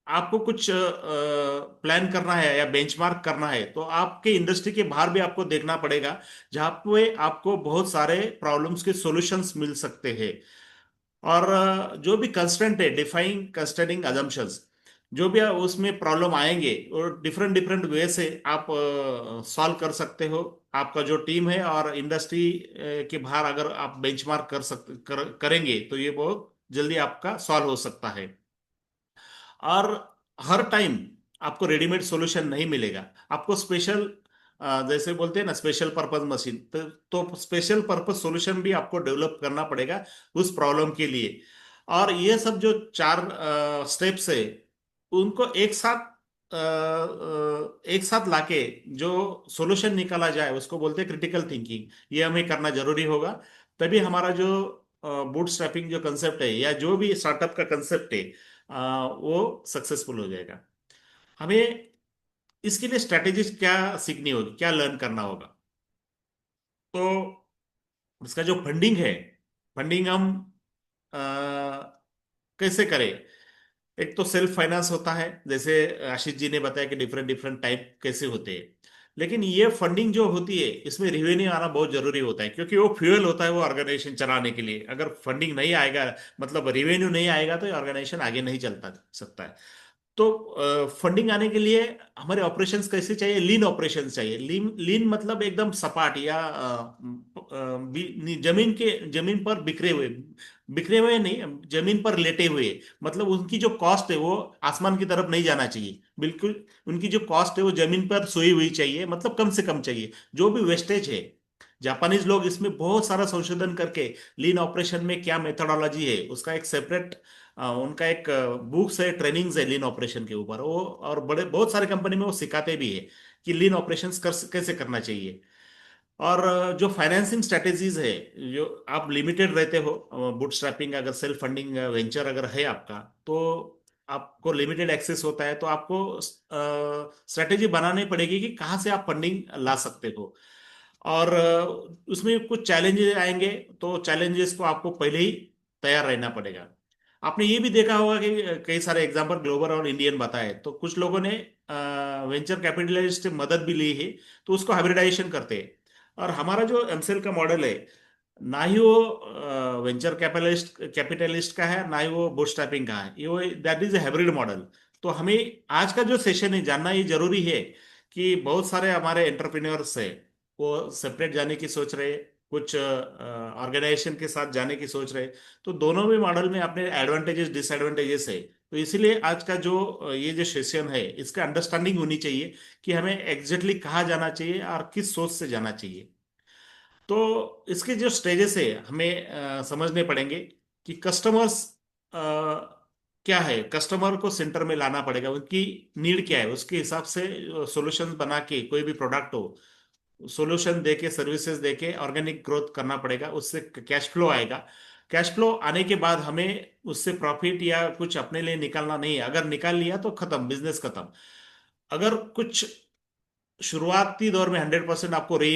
आपको कुछ प्लान करना है या बेंचमार्क करना है तो आपके इंडस्ट्री के बाहर भी आपको देखना पड़ेगा, जहां पे आपको बहुत सारे प्रॉब्लम्स के सॉल्यूशंस मिल सकते हैं। और जो भी कंस्ट्रेंट है, डिफाइंग कंस्ट्रेंटिंग अजम्पशंस, जो भी उसमें प्रॉब्लम आएंगे और डिफरेंट डिफरेंट वे से आप सॉल्व कर सकते हो। आपका जो टीम है और इंडस्ट्री के बाहर अगर आप बेंचमार्क करेंगे तो ये बहुत जल्दी आपका सॉल्व हो सकता है। और हर टाइम आपको रेडीमेड सॉल्यूशन नहीं मिलेगा, आपको स्पेशल, जैसे बोलते हैं ना स्पेशल पर्पस मशीन, तो स्पेशल पर्पस सॉल्यूशन भी आपको डेवलप करना पड़ेगा उस प्रॉब्लम के लिए। और ये सब जो 4 स्टेप्स है उनको एक साथ लाके जो सॉल्यूशन निकाला जाए उसको बोलते हैं क्रिटिकल थिंकिंग। ये हमें करना जरूरी होगा, तभी हमारा जो बूट स्ट्रैपिंग जो कंसेप्ट है या जो भी स्टार्टअप का कंसेप्ट है वो सक्सेसफुल हो जाएगा। हमें इसके लिए स्ट्रैटेजी क्या सीखनी होगी, क्या लर्न करना होगा? तो इसका जो फंडिंग है, फंडिंग हम अ, कैसे करें? एक तो सेल्फ फाइनेंस होता है, जैसे आशीष जी ने बताया कि डिफरेंट डिफरेंट टाइप कैसे होते हैं। लेकिन ये फंडिंग जो होती है इसमें रिवेन्यू आना बहुत जरूरी होता है, क्योंकि वो फ्यूल होता है वो ऑर्गेनाइजेशन चलाने के लिए। अगर फंडिंग नहीं आएगा, मतलब रिवेन्यू नहीं आएगा, तो ये ऑर्गेनाइजेशन आगे नहीं चलता सकता है। तो फंडिंग आने के लिए हमारे ऑपरेशंस कैसे चाहिए? लीन ऑपरेशंस चाहिए। लीन लीन मतलब एकदम सपाट, या जमीन पर बिखरे हुए नहीं, जमीन पर लेटे हुए। मतलब उनकी जो कॉस्ट है वो आसमान की तरफ नहीं जाना चाहिए बिल्कुल। उनकी जो कॉस्ट है वो जमीन पर सोई हुई चाहिए, मतलब कम से कम चाहिए। जो भी वेस्टेज है, जापानीज लोग इसमें बहुत सारा संशोधन करके लीन ऑपरेशन में क्या मेथोडोलॉजी है उसका एक सेपरेट, उनका एक बुक्स है, ट्रेनिंग्स है लीन ऑपरेशन के ऊपर वो। और बड़े बहुत सारे कंपनी में वो सिखाते भी है कि लीन ऑपरेशंस कैसे करना चाहिए। और जो फाइनेंसिंग स्ट्रेटेजीज है, जो आप लिमिटेड रहते हो, बूटस्ट्रैपिंग अगर सेल्फ फंडिंग वेंचर अगर है आपका, तो आपको लिमिटेड एक्सेस होता है, तो आपको स्ट्रेटेजी बनानी पड़ेगी कि कहाँ से आप फंडिंग ला सकते हो। और उसमें कुछ चैलेंजेस आएंगे, तो चैलेंजेस को आपको पहले ही तैयार रहना पड़ेगा। आपने ये भी देखा होगा कि कई सारे एग्जांपल ग्लोबल और इंडियन बताए, तो कुछ लोगों ने वेंचर कैपिटलिस्ट से मदद भी ली है, तो उसको हाइब्रिडाइजेशन करते हैं। और हमारा जो एमसेल का मॉडल है, ना ही वो वेंचर कैपिटलिस्ट का है, ना ही वो बूटस्ट्रैपिंग का है, ये वो that is a hybrid model. तो हमें आज का जो सेशन है जानना ये जरूरी है कि बहुत सारे हमारे एंटरप्रेन्योर्स है वो सेपरेट जाने की सोच रहे हैं, कुछ ऑर्गेनाइजेशन के साथ जाने की सोच रहे, तो दोनों भी मॉडल में अपने एडवांटेजेस डिसएडवांटेजेस है। तो इसलिए आज का जो ये जो सेशन है, इसका अंडरस्टैंडिंग होनी चाहिए कि हमें एग्जैक्टली कहाँ जाना चाहिए और किस सोच से जाना चाहिए। तो इसके जो स्टेजेस है हमें समझने पड़ेंगे कि कस्टमर्स क्या है, कस्टमर को सेंटर में लाना पड़ेगा, उनकी नीड क्या है, उसके हिसाब से सॉल्यूशंस बना के कोई भी प्रोडक्ट हो, सॉल्यूशन दे के सर्विसेज दे के ऑर्गेनिक ग्रोथ करना पड़ेगा, उससे कैश फ्लो आएगा। कैश फ्लो आने के बाद हमें उससे प्रॉफिट या कुछ अपने लिए निकालना नहीं है, अगर निकाल लिया तो खत्म, बिजनेस खत्म। अगर कुछ शुरुआती दौर में 100% आपको री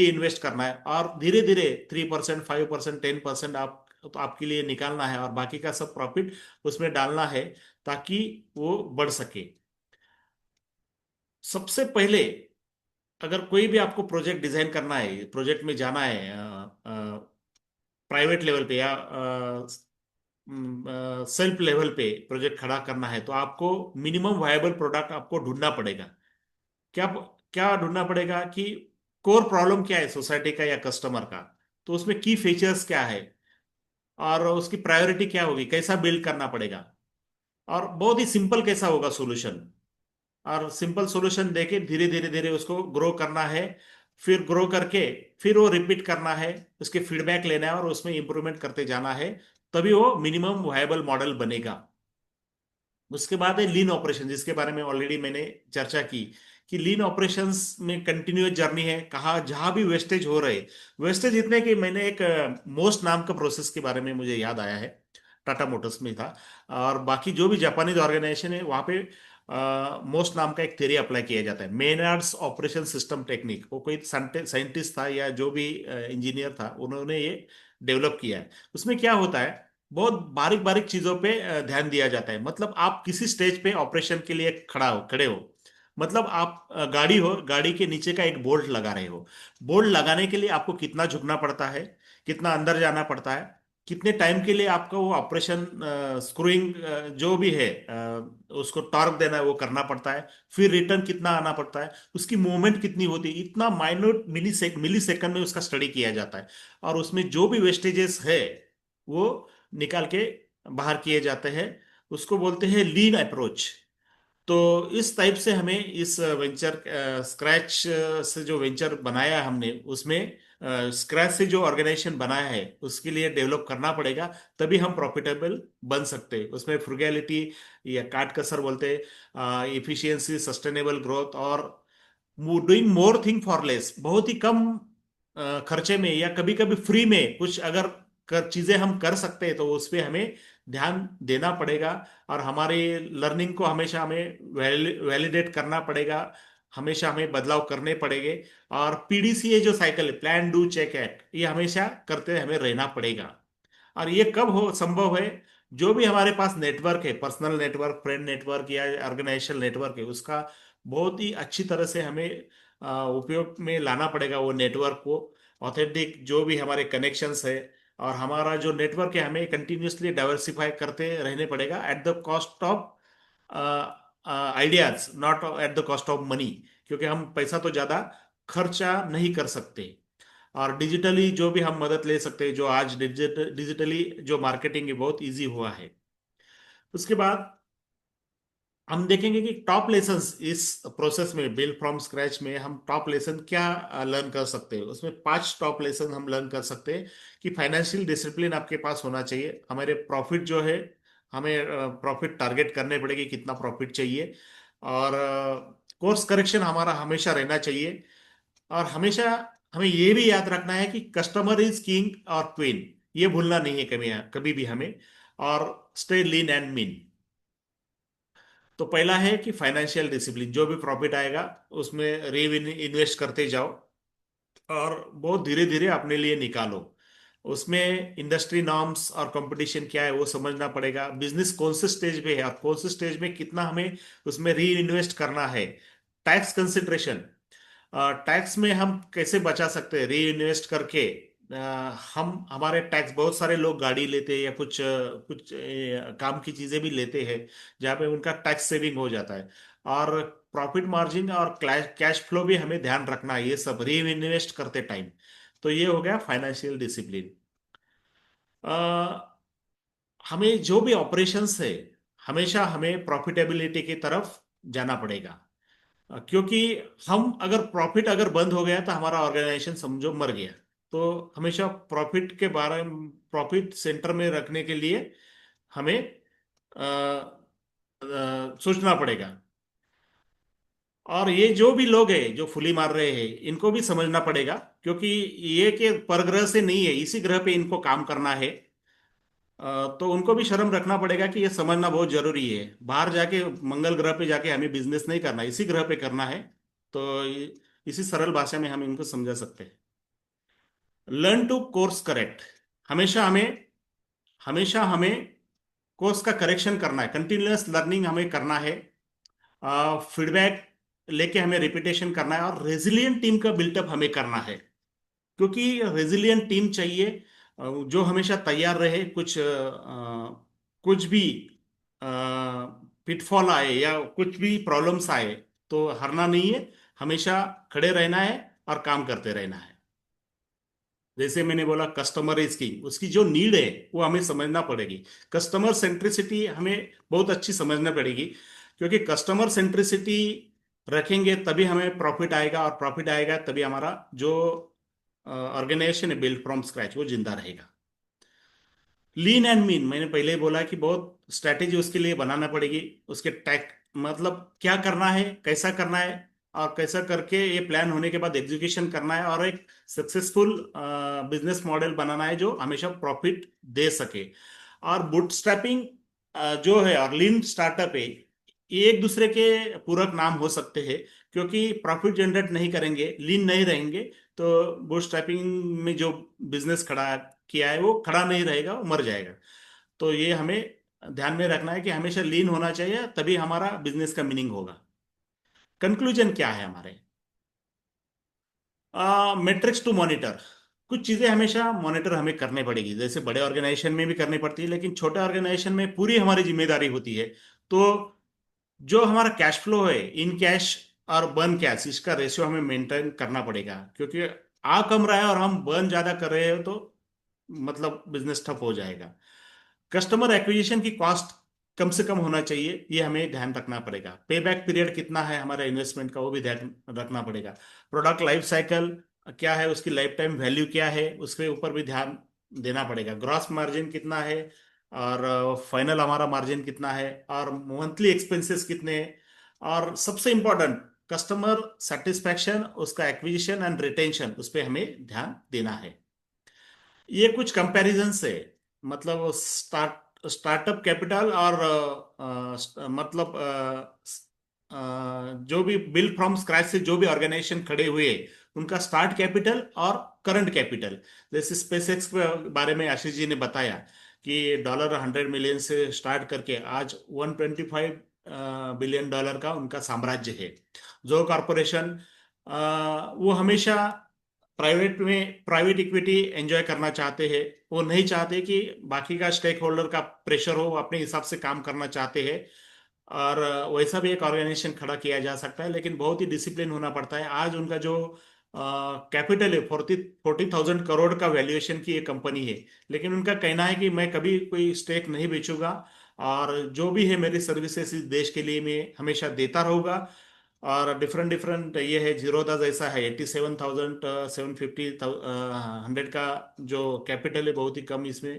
इन्वेस्ट करना है और धीरे धीरे 3%, 5%, 10% आप तो आपके लिए निकालना है और बाकी का सब प्रॉफिट उसमें डालना है, ताकि वो बढ़ सके। सबसे पहले अगर कोई भी आपको प्रोजेक्ट डिजाइन करना है, प्रोजेक्ट में जाना है, प्राइवेट लेवल पे या सेल्फ लेवल पे प्रोजेक्ट खड़ा करना है, तो आपको मिनिमम वायबल प्रोडक्ट आपको ढूंढना पड़ेगा। क्या क्या ढूंढना पड़ेगा कि कोर प्रॉब्लम क्या है सोसाइटी का या कस्टमर का, तो उसमें की फीचर्स क्या है और उसकी प्रायोरिटी क्या होगी, कैसा बिल्ड करना पड़ेगा, और बहुत ही सिंपल कैसा होगा सॉल्यूशन। और सिंपल सॉल्यूशन देके धीरे धीरे धीरे उसको ग्रो करना है। फिर ग्रो करके फिर वो रिपीट करना है, उसके फीडबैक लेना है और उसमें इंप्रूवमेंट करते जाना है, तभी वो मिनिमम वायबल मॉडल बनेगा। उसके बाद है लीन ऑपरेशन, जिसके बारे में ऑलरेडी मैंने चर्चा की कि लीन ऑपरेशंस में कंटिन्यूस जर्नी है, कहाँ जहां भी वेस्टेज हो रहे, वेस्टेज इतने कि मैंने एक मोस्ट नाम का प्रोसेस के बारे में मुझे याद आया है, टाटा मोटर्स में था, और बाकी जो भी जापानीज ऑर्गेनाइजेशन है वहां पे मोस्ट नाम का एक थ्योरी अप्लाई किया जाता है, मेनार्ड्स ऑपरेशन सिस्टम टेक्निक। वो कोई साइंटिस्ट था या जो भी इंजीनियर था, उन्होंने ये डेवलप किया है। उसमें क्या होता है, बहुत बारीक बारीक चीजों पे ध्यान दिया जाता है। मतलब आप किसी स्टेज पे ऑपरेशन के लिए खड़े हो, मतलब आप गाड़ी हो, गाड़ी के नीचे का एक बोल्ट लगा रहे हो। बोल्ट लगाने के लिए आपको कितना झुकना पड़ता है, कितना अंदर जाना पड़ता है, कितने टाइम के लिए आपका वो ऑपरेशन स्क्रूइंग जो भी है उसको टॉर्क देना है वो करना पड़ता है, फिर रिटर्न कितना आना पड़ता है, उसकी मूवमेंट कितनी होती है, इतना माइन्यूट मिली सेकंड में उसका स्टडी किया जाता है। और उसमें जो भी वेस्टेजेस है वो निकाल के बाहर किए जाते हैं। उसको बोलते हैं लीन अप्रोच। तो इस टाइप से हमें इस वेंचर स्क्रैच से जो वेंचर बनाया है हमने, उसमें स्क्रैच से जो ऑर्गेनाइजेशन बनाया है उसके लिए डेवलप करना पड़ेगा, तभी हम प्रॉफिटेबल बन सकते हैं। उसमें फ्रुगैलिटी या काट कसर बोलते हैं, इफिशियंसी, सस्टेनेबल ग्रोथ और doing more thing for less, बहुत ही कम खर्चे में या कभी कभी फ्री में कुछ अगर चीजें हम कर सकते हैं, तो उस पे हमें ध्यान देना पड़ेगा। और हमारे लर्निंग को हमेशा हमें वैलिडेट करना पड़ेगा, हमेशा हमें बदलाव करने पड़ेंगे। और पीडीसीए जो साइकिल है, प्लान डू चेक एक्ट, ये हमेशा करते हमें रहना पड़ेगा। और ये कब हो संभव है, जो भी हमारे पास नेटवर्क है, पर्सनल नेटवर्क, फ्रेंड नेटवर्क या ऑर्गेनाइजेशन नेटवर्क है, उसका बहुत ही अच्छी तरह से हमें उपयोग में लाना पड़ेगा वो नेटवर्क को। ऑथेंटिक जो भी हमारे कनेक्शंस है और हमारा जो नेटवर्क है, हमें कंटिन्यूसली डाइवर्सिफाई करते रहने पड़ेगा at the cost of ideas, not at the cost of money. क्योंकि हम पैसा तो ज्यादा खर्चा नहीं कर सकते, और डिजिटली जो भी हम मदद ले सकते हैं, जो आज डिजिटली जो मार्केटिंग है बहुत इजी हुआ है। उसके बाद हम देखेंगे कि टॉप लेसन्स इस प्रोसेस में, बिल्ड फ्रॉम स्क्रैच में हम टॉप लेसन क्या लर्न कर सकते हैं। उसमें 5 टॉप लेसन हम लर्न कर सकते हैं कि फाइनेंशियल डिसिप्लिन आपके पास होना चाहिए, हमारे प्रॉफिट जो है, हमें प्रॉफिट टारगेट करने पड़ेगी, कितना प्रॉफिट चाहिए। और कोर्स करेक्शन हमारा हमेशा रहना चाहिए। और हमेशा हमें ये भी याद रखना है कि कस्टमर इज किंग और क्वीन, ये भूलना नहीं है कभी कभी भी हमें। और स्टे लीन एंड मीन। तो पहला है कि फाइनेंशियल डिसिप्लिन, जो भी प्रॉफिट आएगा उसमें री इन्वेस्ट करते जाओ और बहुत धीरे धीरे अपने लिए निकालो। उसमें इंडस्ट्री नॉर्म्स और कंपटीशन क्या है वो समझना पड़ेगा, बिजनेस कौन से स्टेज पे है और कौन से स्टेज में कितना हमें उसमें री इन्वेस्ट करना है। टैक्स कंसिडरेशन, टैक्स में हम कैसे बचा सकते हैं री इन्वेस्ट करके। हम हमारे टैक्स, बहुत सारे लोग गाड़ी लेते हैं या कुछ काम की चीजें भी लेते हैं जहाँ पे उनका टैक्स सेविंग हो जाता है। और प्रॉफिट मार्जिन और कैश फ्लो भी हमें ध्यान रखना है, ये सब री इन्वेस्ट करते टाइम। तो ये हो गया फाइनेंशियल डिसिप्लिन। हमें जो भी ऑपरेशंस है, हमेशा हमें प्रॉफिटेबिलिटी की तरफ जाना पड़ेगा। क्योंकि हम अगर प्रॉफिट अगर बंद हो गया तो हमारा ऑर्गेनाइजेशन समझो मर गया। तो हमेशा प्रॉफिट के बारे में, प्रॉफिट सेंटर में रखने के लिए हमें सोचना पड़ेगा। और ये जो भी लोग हैं जो फुली मार रहे हैं, इनको भी समझना पड़ेगा, क्योंकि ये के परग्रह से नहीं है, इसी ग्रह पे इनको काम करना है। तो उनको भी शर्म रखना पड़ेगा कि ये समझना बहुत जरूरी है, बाहर जाके मंगल ग्रह पे जाके हमें बिजनेस नहीं करना, इसी ग्रह पे करना है। तो इसी सरल भाषा में हम इनको समझा सकते हैं। Learn to course correct. हमेशा हमें हमेशा हमें कोर्स का करेक्शन करना है, कंटिन्यूअस लर्निंग हमें करना है। फीडबैक लेके हमें रिपीटेशन करना है, और रेजिलियंट टीम का बिल्टअप हमें करना है। क्योंकि रेजिलियंट टीम चाहिए, जो हमेशा तैयार रहे, कुछ भी पिटफॉल आए या कुछ भी प्रॉब्लम्स आए तो हारना नहीं है, हमेशा खड़े रहना है और काम करते रहना है। जैसे मैंने बोला, कस्टमर इज किंग, उसकी जो नीड है वो हमें समझना पड़ेगी। कस्टमर सेंट्रिसिटी हमें बहुत अच्छी समझना पड़ेगी, क्योंकि कस्टमर सेंट्रिसिटी रखेंगे तभी हमें प्रॉफिट आएगा, और प्रॉफिट आएगा तभी हमारा जो ऑर्गेनाइजेशन है बिल्ड फ्रॉम स्क्रैच वो जिंदा रहेगा। लीन एंड मीन, मैंने पहले ही बोला कि बहुत स्ट्रैटेजी उसके लिए बनाना पड़ेगी। उसके टैक मतलब क्या करना है, कैसा करना है, और कैसा करके ये प्लान होने के बाद एग्जीक्यूशन करना है, और एक सक्सेसफुल बिजनेस मॉडल बनाना है जो हमेशा प्रॉफिट दे सके। और बूटस्ट्रैपिंग जो है और लीन स्टार्टअप है, ये एक दूसरे के पूरक नाम हो सकते हैं। क्योंकि प्रॉफिट जनरेट नहीं करेंगे, लीन नहीं रहेंगे, तो बूटस्ट्रैपिंग में जो बिजनेस खड़ा किया है वो खड़ा नहीं रहेगा, वो मर जाएगा। तो ये हमें ध्यान में रखना है कि हमेशा लीन होना चाहिए, तभी हमारा बिजनेस का मीनिंग होगा। कंक्लूजन क्या है हमारे? Metrics to monitor. कुछ चीजें हमेशा मॉनिटर हमें करनी पड़ेगी, जैसे बड़े ऑर्गेनाइजेशन में भी करनी पड़ती है, लेकिन छोटे ऑर्गेनाइजेशन में पूरी हमारी जिम्मेदारी होती है। तो जो हमारा कैश फ्लो है, इन कैश और बर्न कैश, इसका रेशियो हमें मेंटेन करना पड़ेगा। क्योंकि आ कम रहा है और हम बर्न ज्यादा कर रहे हो तो मतलब बिजनेस ठप हो जाएगा। कस्टमर एक्विजिशन की कॉस्ट कम से कम होना चाहिए, ये हमें ध्यान रखना पड़ेगा। पे बैक पीरियड कितना है हमारे इन्वेस्टमेंट का, वो भी ध्यान रखना पड़ेगा। प्रोडक्ट लाइफ साइकिल क्या है, उसकी लाइफ टाइम वैल्यू क्या है, उसके ऊपर भी ध्यान देना पड़ेगा। ग्रॉस मार्जिन कितना है, और फाइनल हमारा मार्जिन कितना है, और मंथली एक्सपेंसेस कितने हैं, और सबसे इंपॉर्टेंट कस्टमर सेटिस्फैक्शन, उसका एक्विजिशन एंड रिटेंशन, उस पर हमें ध्यान देना है। ये कुछ कंपैरिजन से, मतलब स्टार्टअप कैपिटल और मतलब जो भी बिल्ड फ्रॉम स्क्रैच से जो भी ऑर्गेनाइजेशन खड़े हुए, उनका स्टार्ट कैपिटल और करंट कैपिटल। जैसे स्पेसएक्स के बारे में आशीष जी ने बताया कि $100 मिलियन से स्टार्ट करके आज $125 बिलियन का उनका साम्राज्य है। जो कॉरपोरेशन वो हमेशा प्राइवेट इक्विटी एंजॉय करना चाहते हैं, वो नहीं चाहते कि बाकी का स्टेक होल्डर का प्रेशर हो, वो अपने हिसाब से काम करना चाहते हैं। और वैसा भी एक ऑर्गेनाइजेशन खड़ा किया जा सकता है, लेकिन बहुत ही डिसिप्लिन होना पड़ता है। आज उनका जो कैपिटल है, 40,000 करोड़ का वैल्यूएशन की एक कंपनी है, लेकिन उनका कहना है कि मैं कभी कोई स्टेक नहीं बेचूंगा, और जो भी है मेरी सर्विसेज इस देश के लिए मैं हमेशा देता रहूंगा। और डिफरेंट डिफरेंट ये है, जीरोदा जैसा है 87,750 100 का जो कैपिटल है, बहुत ही कम इसमें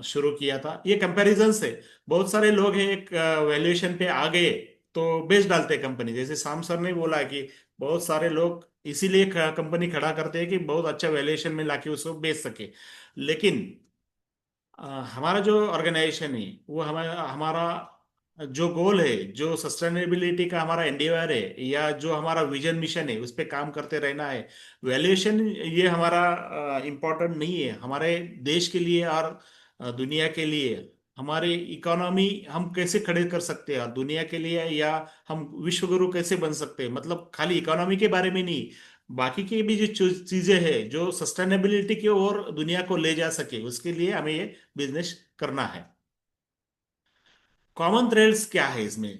शुरू किया था। ये कंपैरिजन से बहुत सारे लोग हैं एक वैल्यूएशन पे आ गए तो बेच डालते हैं कंपनी। जैसे शाम सर ने बोला कि बहुत सारे लोग इसीलिए कंपनी खड़ा करते हैं कि बहुत अच्छा वैल्यूएशन में लाके उसको बेच सके। लेकिन हमारा जो ऑर्गेनाइजेशन है, वो हमारा हमारा जो गोल है, जो सस्टेनेबिलिटी का हमारा एंडेवर है, या जो हमारा विजन मिशन है, उस पर काम करते रहना है। वैल्यूएशन ये हमारा इम्पोर्टेंट नहीं है हमारे देश के लिए और दुनिया के लिए। हमारी इकोनॉमी हम कैसे खड़े कर सकते हैं और दुनिया के लिए, या हम विश्व गुरु कैसे बन सकते हैं, मतलब खाली इकोनॉमी के बारे में नहीं, बाकी की भी जो चीजें हैं जो सस्टेनेबिलिटी की ओर दुनिया को ले जा सके, उसके लिए हमें ये बिजनेस करना है। कॉमन थ्रेड्स क्या है इसमें?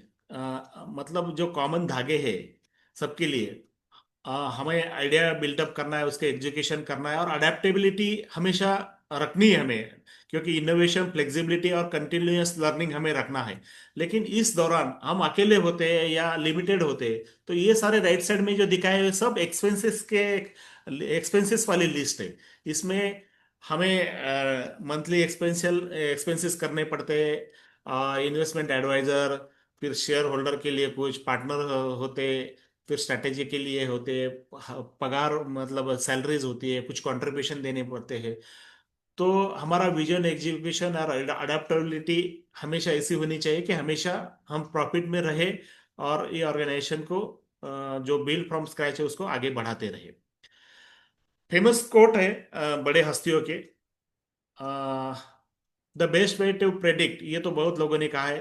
मतलब जो कॉमन धागे हैं सबके लिए, हमें आइडिया बिल्डअप करना है, उसके एग्जीक्यूशन करना है, और अडेप्टेबिलिटी हमेशा रखनी है हमें, क्योंकि इनोवेशन, फ्लेक्सिबिलिटी और कंटिन्यूअस लर्निंग हमें रखना है। लेकिन इस दौरान हम अकेले होते हैं या लिमिटेड होते हैं, तो ये सारे राइट साइड में जो दिखाए हुए सब एक्सपेंसेस वाली लिस्ट है। इसमें हमें मंथली एक्सपेंसेस करने पड़ते हैं, इन्वेस्टमेंट एडवाइजर, फिर शेयर होल्डर के लिए कुछ पार्टनर होते, फिर स्ट्रैटेजी के लिए होते, पगार मतलब सैलरीज होती है, कुछ कंट्रीब्यूशन देने पड़ते हैं। तो हमारा विजन, एग्जीक्यूशन और अडेप्टेबिलिटी हमेशा ऐसी होनी चाहिए कि हमेशा हम प्रॉफिट में रहे और ये ऑर्गेनाइजेशन को जो बिल्ड फ्रॉम स्क्रैच है उसको आगे बढ़ाते रहे। फेमस कोट है बड़े हस्तियों के, the best way to predict, ये तो बहुत लोगों ने कहा है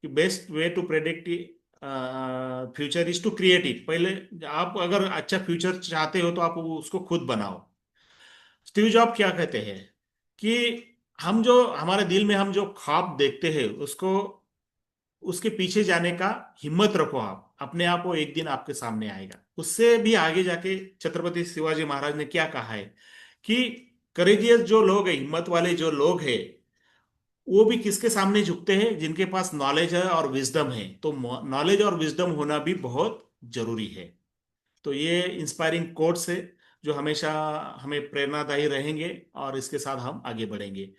कि best way to predict future is to create it. पहले आप अगर अच्छा फ्यूचर चाहते हो तो आप उसको खुद बनाओ। स्टीव जॉब क्या कहते हैं कि हम जो हमारे दिल में हम जो ख्वाब देखते हैं उसको, उसके पीछे जाने का हिम्मत रखो, आप अपने आप वो एक दिन आपके सामने आएगा। उससे भी आगे जाके छत्रपति शिवाजी महाराज ने क्या कहा है कि करेजियस जो लोग हैं, हिम्मत वाले जो लोग हैं, वो भी किसके सामने झुकते हैं? जिनके पास नॉलेज है और विजडम है। तो नॉलेज और विजडम होना भी बहुत जरूरी है। तो ये इंस्पायरिंग कोट्स है जो हमेशा हमें प्रेरणादायी रहेंगे, और इसके साथ हम आगे बढ़ेंगे।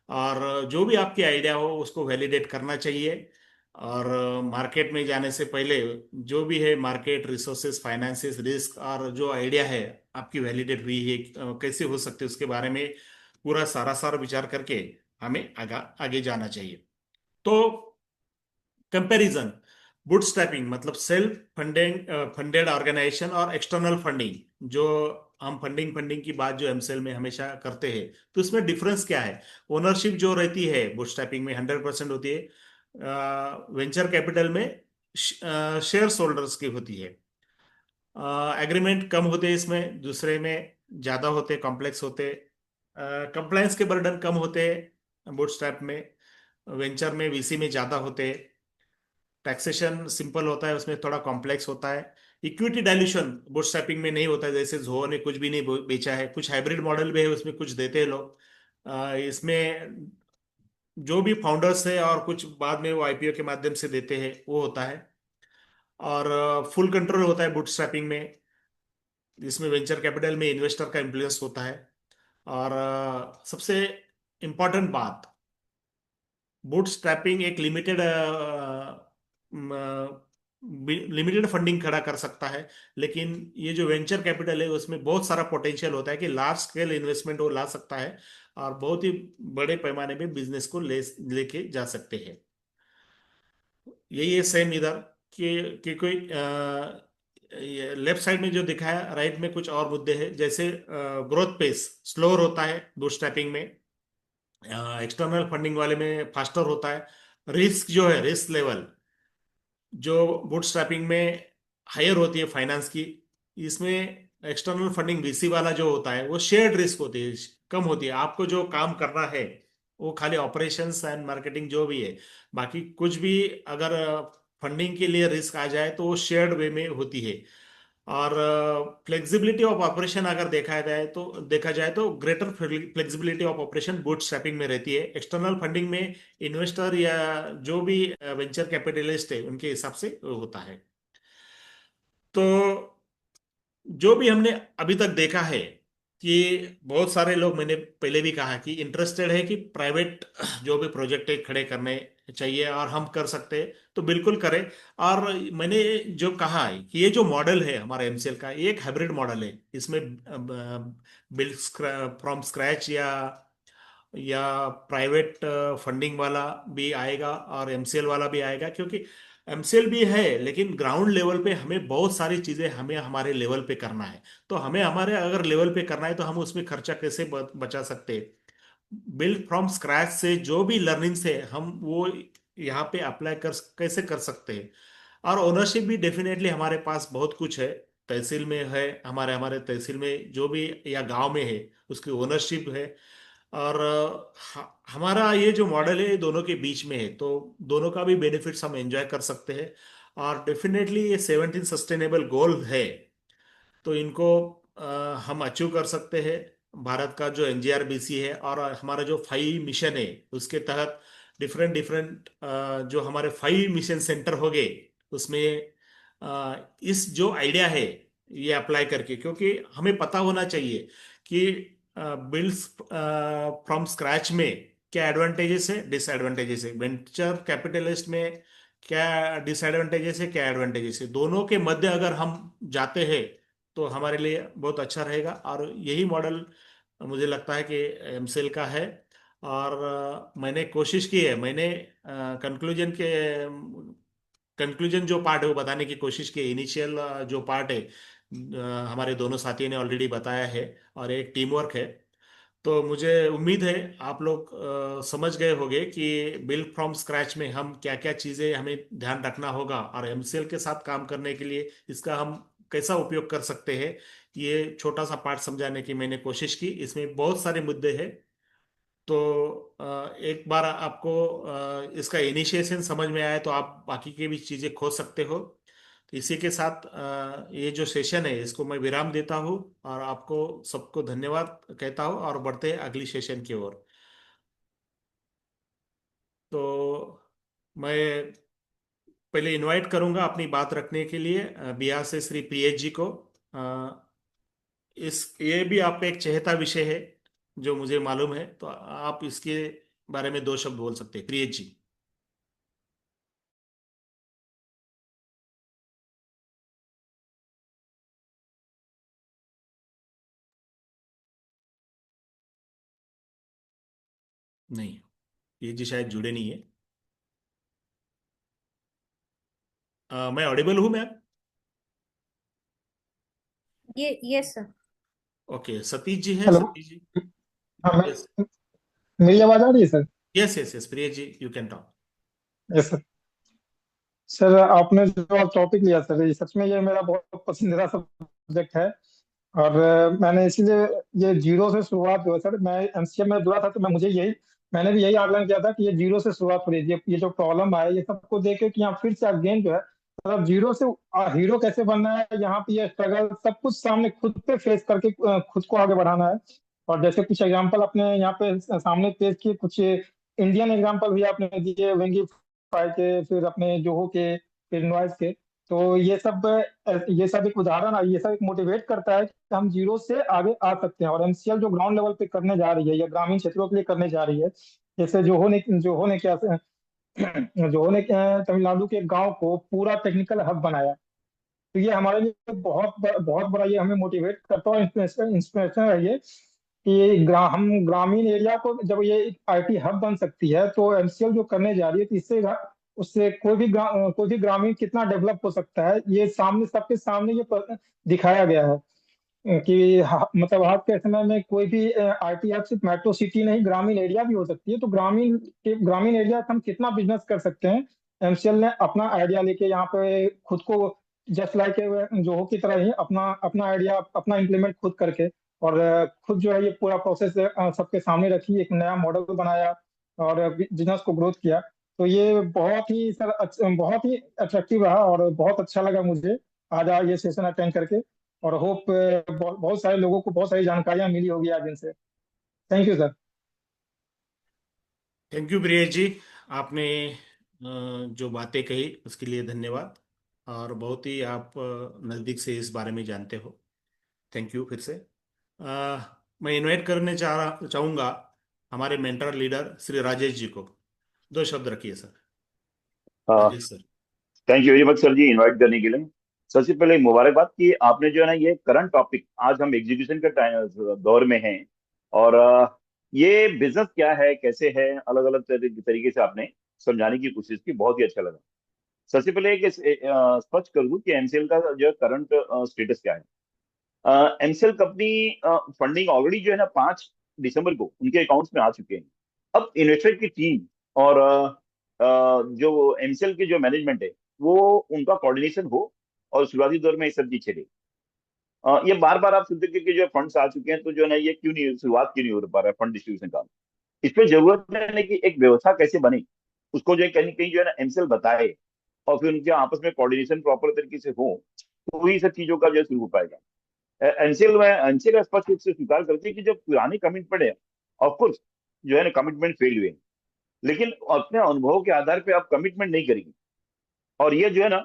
और जो भी आपकी आइडिया हो उसको वैलिडेट करना चाहिए। और मार्केट में जाने से पहले जो भी है, मार्केट, रिसोर्सेज, फाइनेंसिस, रिस्क, और जो आइडिया है आपकी वैलिडेट हुई है, कैसे हो सकते हैं, उसके बारे में पूरा सारा सारा विचार करके हमें आगे जाना चाहिए। तो कंपैरिजन, बूटस्ट्रैपिंग मतलब सेल्फ फंडेड ऑर्गेनाइजेशन और एक्सटर्नल फंडिंग। जो हम फंडिंग फंडिंग की बात जो एमसेल में हमेशा करते हैं, तो इसमें डिफरेंस क्या है? ओनरशिप जो रहती है बूटस्ट्रैपिंग में 100% होती है, वेंचर कैपिटल में शेयर होल्डर्स की होती है। एग्रीमेंट कम होते हैं इसमें, दूसरे में ज्यादा होते, कॉम्प्लेक्स होते। कंप्लायंस के बर्डन कम होते हैं बूटस्ट्रैप में, वेंचर में, वीसी में ज्यादा होते हैं। टैक्सेशन सिंपल होता है, उसमें थोड़ा कॉम्प्लेक्स होता है। इक्विटी डाइल्यूशन बूटस्ट्रैपिंग में नहीं होता है, जैसे जो ने कुछ भी नहीं बेचा है। कुछ हाइब्रिड मॉडल भी है, उसमें कुछ देते हैं लोग। इसमें जो भी फाउंडर्स है और कुछ बाद में वो आईपीओ के माध्यम से देते हैं, वो होता है। और फुल कंट्रोल होता है बूटस्ट्रैपिंग में, जिसमें वेंचर कैपिटल में इन्वेस्टर का इन्फ्लुएंस होता है। और सबसे इम्पोर्टेंट बात, बूटस्ट्रैपिंग एक लिमिटेड फंडिंग खड़ा कर सकता है। लेकिन ये जो वेंचर कैपिटल है उसमें बहुत सारा पोटेंशियल होता है कि लार्ज स्केल इन्वेस्टमेंट वो ला सकता है, और बहुत ही बड़े पैमाने में बिजनेस को लेके जा सकते हैं। यही है सेम इधर कि कोई लेफ्ट साइड में जो दिखाया, राइट में कुछ और मुद्दे हैं, जैसे ग्रोथ पेस स्लोअर होता है बूटस्ट्रैपिंग में, एक्सटर्नल फंडिंग वाले में फास्टर होता है। रिस्क जो है, रिस्क लेवल जो बूटस्ट्रैपिंग में हायर होती है फाइनेंस की, इसमें एक्सटर्नल फंडिंग वीसी वाला जो होता है वो शेयर्ड रिस्क होती है, कम होती है। आपको जो काम करना है वो खाली ऑपरेशंस एंड मार्केटिंग जो भी है, बाकी कुछ भी अगर फंडिंग के लिए रिस्क आ जाए तो वो शेयर्ड वे में होती है। और फ्लेक्सिबिलिटी ऑफ ऑपरेशन अगर देखा जाए तो greater flexibility of operation bootstrapping में रहती है। एक्सटर्नल फंडिंग में इन्वेस्टर या जो भी वेंचर कैपिटलिस्ट है उनके हिसाब से होता है। तो जो भी हमने अभी तक देखा है कि बहुत सारे लोग, मैंने पहले भी कहा कि इंटरेस्टेड है कि प्राइवेट जो भी प्रोजेक्ट है खड़े करने चाहिए और हम कर सकते हैं, तो बिल्कुल करें। और मैंने जो कहा है कि ये जो मॉडल है हमारा एमसीएल का, ये एक हाइब्रिड मॉडल है। इसमें बिल्ड फ्रॉम स्क्रैच या प्राइवेट फंडिंग वाला भी आएगा और एमसीएल वाला भी आएगा, क्योंकि एमसीएल भी है लेकिन ग्राउंड लेवल पे हमें बहुत सारी चीजें हमें हमारे लेवल पे करना है। तो हमें हमारे अगर लेवल पे करना है तो हम उसमें खर्चा कैसे बचा सकते हैं? बिल्ड फ्रॉम स्क्रैच से जो भी लर्निंग से हम वो यहाँ पे अप्लाई कर कैसे कर सकते हैं? और ओनरशिप भी डेफिनेटली हमारे पास बहुत कुछ है। तहसील में है, हमारे हमारे तहसील में जो भी या गांव में है उसकी ओनरशिप है। और हमारा ये जो मॉडल है ये दोनों के बीच में है, तो दोनों का भी बेनिफिट्स हम एंजॉय कर सकते हैं। और डेफिनेटली ये 17 सस्टेनेबल गोल है, तो इनको हम अचीव कर सकते हैं। भारत का जो NGRBC है और हमारा जो 5 मिशन है, उसके तहत डिफरेंट डिफरेंट जो हमारे 5 मिशन सेंटर हो गए, उसमें इस जो आइडिया है ये अप्लाई करके, क्योंकि हमें पता होना चाहिए कि बिल्ड्स फ्रॉम स्क्रैच में क्या एडवांटेजेस है, डिसएडवांटेजेस है, वेंचर कैपिटलिस्ट में क्या डिसएडवांटेजेस है, क्या एडवांटेजेस है, दोनों के मध्य अगर हम जाते हैं तो हमारे लिए बहुत अच्छा रहेगा। और यही मॉडल मुझे लगता है कि एमसेल का है। और मैंने कोशिश की है, मैंने कंक्लूजन के कंक्लूजन जो पार्ट है वो बताने की कोशिश की। इनिशियल जो पार्ट है हमारे दोनों साथियों ने ऑलरेडी बताया है, और एक टीम वर्क है। तो मुझे उम्मीद है आप लोग समझ गए होंगे कि बिल्ड फ्रॉम स्क्रैच में हम क्या क्या चीज़ें हमें ध्यान रखना होगा, और एमसीएल के साथ काम करने के लिए इसका हम कैसा उपयोग कर सकते हैं। ये छोटा सा पार्ट समझाने की मैंने कोशिश की। इसमें बहुत सारे मुद्दे हैं। तो एक बार आपको इसका इनिशिएशन समझ में आए तो आप बाकी की भी चीज़ें खोज सकते हो। तो इसी के साथ ये जो सेशन है इसको मैं विराम देता हूँ, और आपको सबको धन्यवाद कहता हूँ, और बढ़ते हैं अगली सेशन की ओर। तो मैं पहले इनवाइट करूंगा अपनी बात रखने के लिए बिहार से श्री प्रियेश जी को। इस ये भी आपका एक चहेता विषय है जो मुझे मालूम है, तो आप इसके बारे में 2 शब्द बोल सकते हैं, प्रियेश जी। नहीं, प्रियेश जी शायद जुड़े नहीं है। मैं ऑडिबल हूँ मैम? ये yes sir. Okay, Satish ji है, हेलो। सतीश जी। हाँ यस, मेरी आवाज आ रही है sir? Yes, yes, yes, Priyesh ji you can talk. Yes sir. Sir आपने जो टॉपिक लिया सर, ये सच में ये मेरा बहुत पसंदीदा सब्जेक्ट है। और मैंने इसीलिए ये जीरो से शुरुआत जो है सर, मैं एमसीए में जुड़ा था तो मैंने भी यही आकलन किया था कि ये जीरो से शुरुआत हो रही है। ये जो प्रॉब्लम आया ये सबको देख के कि यहाँ फिर से अगेन जो है मतलब जीरो से हीरो कैसे बनना है, यहाँ पे ये स्ट्रगल सब कुछ सामने खुद पे फेस करके खुद को आगे बढ़ाना है। और जैसे कुछ एग्जांपल अपने यहाँ पे सामने पेश किए, कुछ इंडियन एग्जांपल भी आपने दिए, वेंगी फाई के, फिर अपने जोहो के, फिर नॉइस के। तो ये सब एक उदाहरण है, ये सब एक मोटिवेट करता है कि हम जीरो से आगे आ सकते हैं। और एमसीएल जो ग्राउंड लेवल पे करने जा रही है या ग्रामीण क्षेत्रों के लिए करने जा रही है, जैसे जोहो ने क्या जोहो ने तमिलनाडु के गांव को पूरा टेक्निकल हब बनाया। तो ये हमारे लिए बहुत बड़ा ये हमें मोटिवेट करता है, इंस्पिरेशन है ये कि हम ग्रामीण एरिया को जब ये आईटी हब बन सकती है तो एमसीएल जो करने जा रही है तो उससे कोई भी ग्रामीण कितना डेवलप हो सकता है, ये सामने सबके सामने दिखाया गया है। कि मतलब आज के समय में कोई भी आईटी हब सिर्फ मेट्रो सिटी नहीं, ग्रामीण एरिया भी हो सकती है। तो ग्रामीण एरिया से हम कितना बिजनेस कर सकते हैं। एमसीएल ने अपना आइडिया लेके यहाँ पे खुद को जस्ट लाइक जोहो की तरह ही अपना अपना आइडिया अपना इम्प्लीमेंट खुद करके, और खुद जो है ये पूरा प्रोसेस सबके सामने रखी, एक नया मॉडल बनाया और बिजनेस को ग्रोथ किया। तो ये बहुत ही अट्रैक्टिव रहा और बहुत अच्छा लगा मुझे आज ये सेशन अटेंड करके। और होप बहुत सारे लोगों को बहुत सारी जानकारियां मिली होगी आज इनसे। Thank you sir. Thank you Priyesh ji. आपने जो बातें कही उसके लिए धन्यवाद, और बहुत ही आप नज़दीक से इस बारे में जानते हो। थैंक यू फिर से। अ, मैं इनवाइट करने चाहूँगा हमारे मेंटर लीडर श्री राजेश जी को। 2 शब्द रखिए sir. Rajesh sir. Thank you very much sir ji invite करने के लिए। सबसे पहले मुबारकबाद कि आपने जो है ना ये करंट टॉपिक, आज हम एग्जीक्यूशन के दौर में हैं, और ये बिजनेस क्या है कैसे है अलग अलग तरीके से आपने समझाने की कोशिश की, बहुत ही अच्छा लगा। सबसे पहले एक स्पष्ट कर दूं कि एमसीएल का जो करंट स्टेटस क्या है। एमसीएल कंपनी फंडिंग ऑलरेडी जो है ना 5 दिसंबर को उनके अकाउंट्स में आ चुके हैं। अब इन्वेस्टर की टीम और जो एमसीएल की जो मैनेजमेंट है वो उनका कोऑर्डिनेशन हो, और शुरुआती दौर में ये सब चीज चले। ये बार बार आप सुनते हैं कि जो फंड्स आ चुके हैं तो जो है ना ये क्यों नहीं, शुरुआत क्यों नहीं हो पा रहा है फंड डिस्ट्रीब्यूशन का। इस पे जरूरत है ना कि एक व्यवस्था कैसे बने, उसको जो है कहीं कहीं जो है ना एमसीएल बताए, और फिर उनके आपस में कोऑर्डिनेशन प्रॉपर तरीके से हो, तो वही सब चीजों का जो है शुरू हो पाएगा। एनसीएल स्पष्ट रूप से स्वीकार करती है कि जो पुरानी कमिटमेंट है, ऑफकोर्स जो है ना कमिटमेंट फेल हुए, लेकिन अपने अनुभव के आधार पे आप कमिटमेंट नहीं करेंगे। और ये जो है ना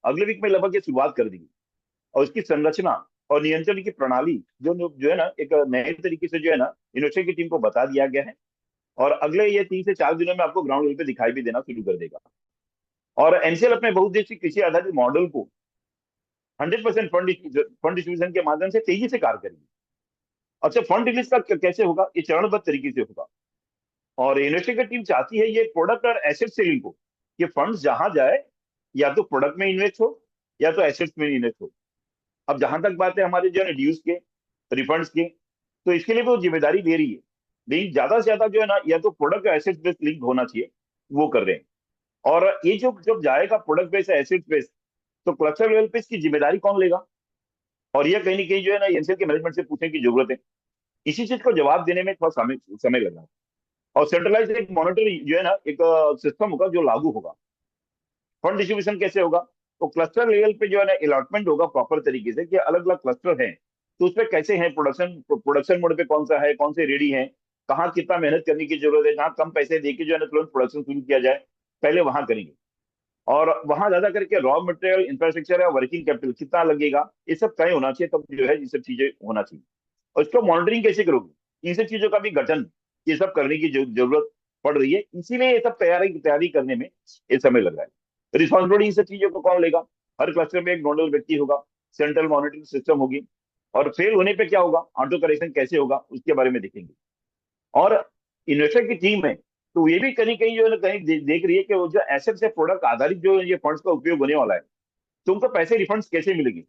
अगले वीक में लगभग ये शुरुआत कर देगी, और उसकी संरचना और नियंत्रण की प्रणाली जो जो है ना एक नए तरीके से जो है ना इनोवेशन की टीम को बता दिया गया है, और अगले ये 3 से 4 दिनों में आपको ग्राउंड लेवल पे दिखाई भी देना शुरू कर देगा। और एनसीएल अपने बहुउद्देशीय कृषि आधारित मॉडल को 100% फंड डिस्ट्रीब्यूशन के माध्यम से तेजी से कार्य करेगी। अच्छा, फंड रिलीज का कैसे होगा? ये चरणबद्ध तरीके से होगा। और इन्वेस्टर की टीम चाहती है ये प्रोडक्ट और एसेट सेलिंग को, ये फंड जहां जाए या तो प्रोडक्ट में इन्वेस्ट हो या तो एसेट्स में इन्वेस्ट हो। अब जहां तक बात है हमारे जो है ड्यूज के, रिफंड्स के, तो इसके लिए भी वो जिम्मेदारी ले रही है, लेकिन ज्यादा से ज्यादा जो है ना या तो प्रोडक्ट और एसेट बेस्ड लिंक होना चाहिए, वो कर रहे हैं। और ये जो जब जाएगा प्रोडक्ट बेस्ड एसेट बेस्ड, तो क्लस्टर लेवल पे इसकी जिम्मेदारी कौन लेगा? और ये कहीं ना कहीं जो है ना एनसीएल के मैनेजमेंट से पूछने की जरूरत है। इसी चीज को जवाब देने में थोड़ा समय लगा। और सेंट्रलाइज एक मॉनिटरी जो है ना एक सिस्टम होगा जो लागू होगा। फंड डिस्ट्रीब्यूशन कैसे होगा? तो क्लस्टर लेवल पे जो है ना अलॉटमेंट होगा प्रॉपर तरीके से कि अलग अलग क्लस्टर हैं, तो उसमें कैसे हैं, प्रोडक्शन मोड पे कौन सा है, कौन से रेडी है, कहाँ कितना मेहनत करने की जरूरत है, जहाँ कम पैसे देके जो है ना तुरंत प्रोडक्शन शुरू किया जाए, पहले वहां करेंगे। और वहां ज्यादा करके रॉ मटेरियल, इंफ्रास्ट्रक्चर या वर्किंग कैपिटल कितना लगेगा, ये सब तय होना चाहिए, तब जो है ये सब चीजें होना चाहिए। और इसको मॉनिटरिंग कैसे करोगे? इन सब चीजों का भी गठन, ये सब करने की जरूरत पड़ रही है, इसीलिए ये सब तैयारी करने में ये समय लग रहा है। रिस्पॉन्सिबिलिटी इन सब चीजों को कौन लेगा? हर क्लस्टर में एक नोडल व्यक्ति होगा, सेंट्रल मॉनिटरिंग सिस्टम होगी, और फेल होने पे क्या होगा, ऑटो करेक्शन कैसे होगा, उसके बारे में देखेंगे। और इन्वेस्टर की टीम है तो ये भी कहीं कहीं जो है ना कहीं देख रही है कि वो जो एसेट से प्रोडक्ट आधारित जो ये फंड्स का उपयोग होने वाला है, तो उनको पैसे रिफंड्स कैसे मिलेंगे,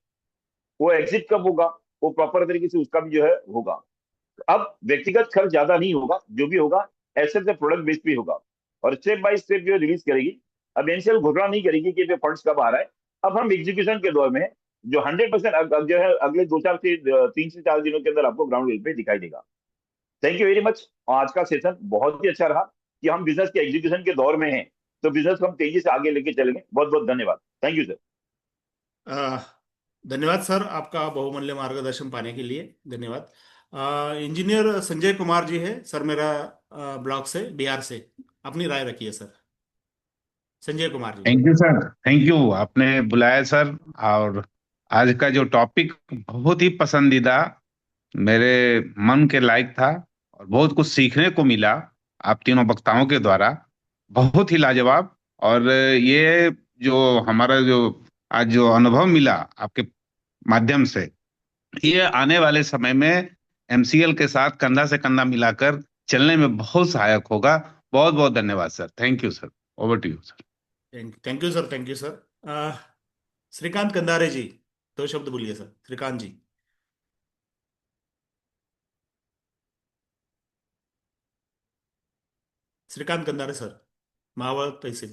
वो एग्जिट कब होगा, वो प्रॉपर तरीके से उसका भी जो है होगा। अब व्यक्तिगत खर्च ज्यादा नहीं होगा, जो भी होगा एसेट से प्रोडक्ट बेस्ड भी होगा, और स्टेप बाय स्टेप जो रिलीज करेगी। अब एनसीएल घोषणा नहीं करेगी कि फंड्स कब आ रहा है, अब हम एग्जीक्यूशन के दौर में है, जो 100% जो है अगले 3 से 4 दिनों के अंदर आपको ग्राउंड लेवल पे दिखाई देगा। Thank you very much. आज का सेशन बहुत ही अच्छा रहा कि हम बिजनेस के एग्जीक्यूशन के दौर में हैं, तो बिजनेस को हम तेजी से आगे लेके चलेंगे। बहुत बहुत धन्यवाद। Thank you sir. धन्यवाद सर, आपका बहुमूल्य मार्गदर्शन पाने के लिए धन्यवाद। इंजीनियर संजय कुमार जी है सर, मेरा ब्लॉक से, बिहार से, अपनी राय रखिए sir. Sanjay Kumar ji. Thank you sir, thank you, आपने बुलाया सर। और आज का जो टॉपिक बहुत ही पसंदीदा, मेरे मन के लायक था, और बहुत कुछ सीखने को मिला आप तीनों वक्ताओं के द्वारा, बहुत ही लाजवाब। और ये जो हमारा जो आज जो अनुभव मिला आपके माध्यम से, ये आने वाले समय में एमसीएल के साथ कंधा से कंधा मिलाकर चलने में बहुत सहायक होगा। बहुत बहुत धन्यवाद sir, thank you sir, over to you sir. Thank you sir, thank you sir. Shrikant Kandare ji, 2 शब्द बोलिए सर, श्रीकांत जी। श्रीकांत कंदारे सर, महावर तहसील।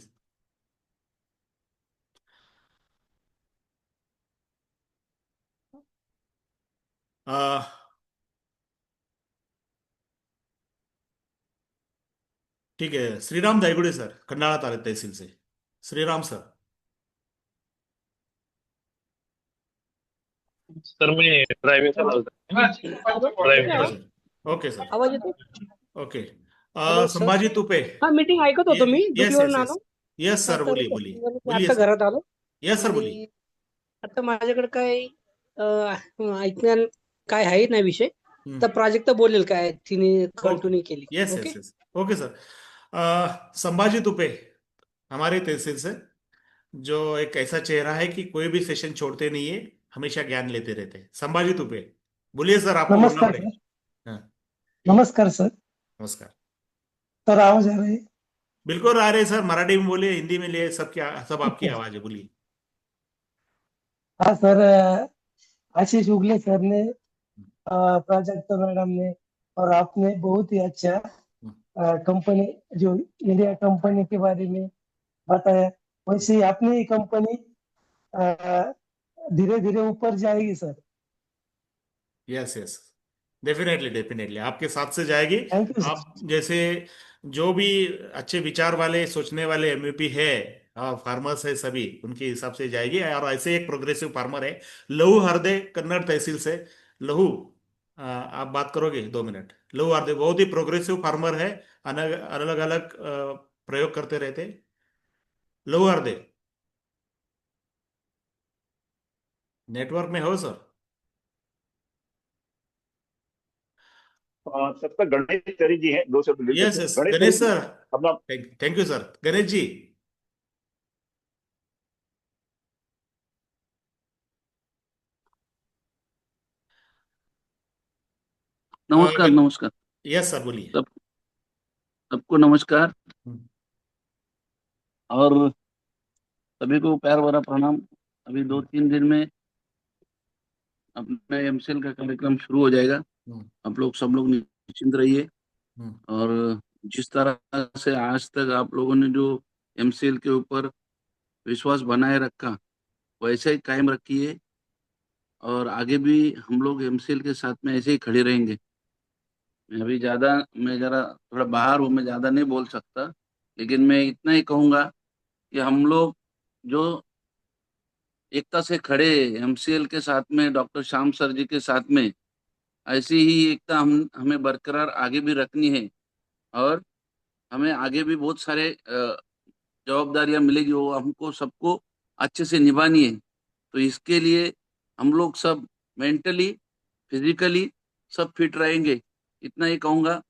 अ, ठीक है, श्रीराम दायगुड़े सर, खंडाला तहसील से। श्रीराम सर। सर मी ड्रायव्हिंग चालवतो, ड्रायव्हिंग ओके चालवतो. सर, ओके सर, आवाज येतो? Okay. Hello sir. Sambhaji Tupe. हा, मीटिंग ऐकत होतो मी, यस ड्युटीवरून यस आलो. यस यस हा, सर, तर बोलिए बोलिए मी बोलिए आता सर। घरात आलो. यस सर, बोलिए। आणि आता माझ्याकडे काय ऐकण्यान काय आहे ना विषय, तर प्रोजेक्ट तर बोलेल काय तिने कंटिन्यू केली. Yes okay. Yes yes, okay sir. Sambhaji Tupe, हमारे तहसील से, जो एक ऐसा चेहरा है कि कोई भी सेशन छोड़ते नहीं है, हमेशा ज्ञान लेते रहते हैं। संभाजी तुपे, बोलिए सर, आपको बोलना नमस्कार पड़ेगा। सर। हाँ, नमस्कार सर। नमस्कार। सर आवाज आ रही है? बिल्कुल आ रहे सर, मराठी में बोलिए, हिंदी में लिए, सब क्या, सब आपकी आवाज है, बोलिए। हाँ सर, आशीष उगले सर ने, प्राजक्ता मैडम ने और आपने बहुत ही अच्छा कंपनी, जो इंडिया कंपनी के बारे में बताया। वैसे ही अपनी ही कंपनी धीरे धीरे ऊपर जाएगी sir. Yes yes, definitely definitely आपके साथ से जाएगी। Thank you sir. आप जैसे जो भी अच्छे विचार वाले, सोचने वाले एमयूपी है, हाँ, फार्मर्स है सभी उनके हिसाब से जाएगी। और ऐसे एक प्रोग्रेसिव फार्मर है लहू हरदे, कन्नड़ तहसील से। लहू, आप बात करोगे 2 मिनट? लहू हरदे बहुत ही प्रोग्रेसिव फार्मर है, अलग अलग अलग प्रयोग करते रहते। लहू हरदे, नेटवर्क में हो सर? तब तक गणेश चरी जी हैं, 2 शब्द ले यस लेते हैं। यस, गणेश चरी गणेश जी सर। अपना। Thank you sir, Ganesh ji. नमस्कार नमस्कार। यस सर, बोलिए। सब सबको नमस्कार और सभी को प्यार भरा प्रणाम। अभी 2-3 दिन में अपना एमसीएल का कार्यक्रम शुरू हो जाएगा। आप लोग सब लोग निश्चिंत रहिए। और जिस तरह से आज तक आप लोगों ने जो एमसीएल के ऊपर विश्वास बनाए रखा, वैसे ही कायम रखिए और आगे भी हम लोग एमसीएल के साथ में ऐसे ही खड़े रहेंगे। मैं जरा थोड़ा बाहर हूँ, मैं ज्यादा नहीं बोल सकता, लेकिन मैं इतना ही कहूंगा कि हम लोग जो एकता से खड़े एमसीएल के साथ में, डॉक्टर श्याम सर जी के साथ में, ऐसी ही एकता हमें बरकरार आगे भी रखनी है। और हमें आगे भी बहुत सारे जवाबदारियां मिलेगी, वो हमको सबको अच्छे से निभानी है। तो इसके लिए हम लोग सब मेंटली, फिजिकली सब फिट रहेंगे, इतना ही कहूंगा।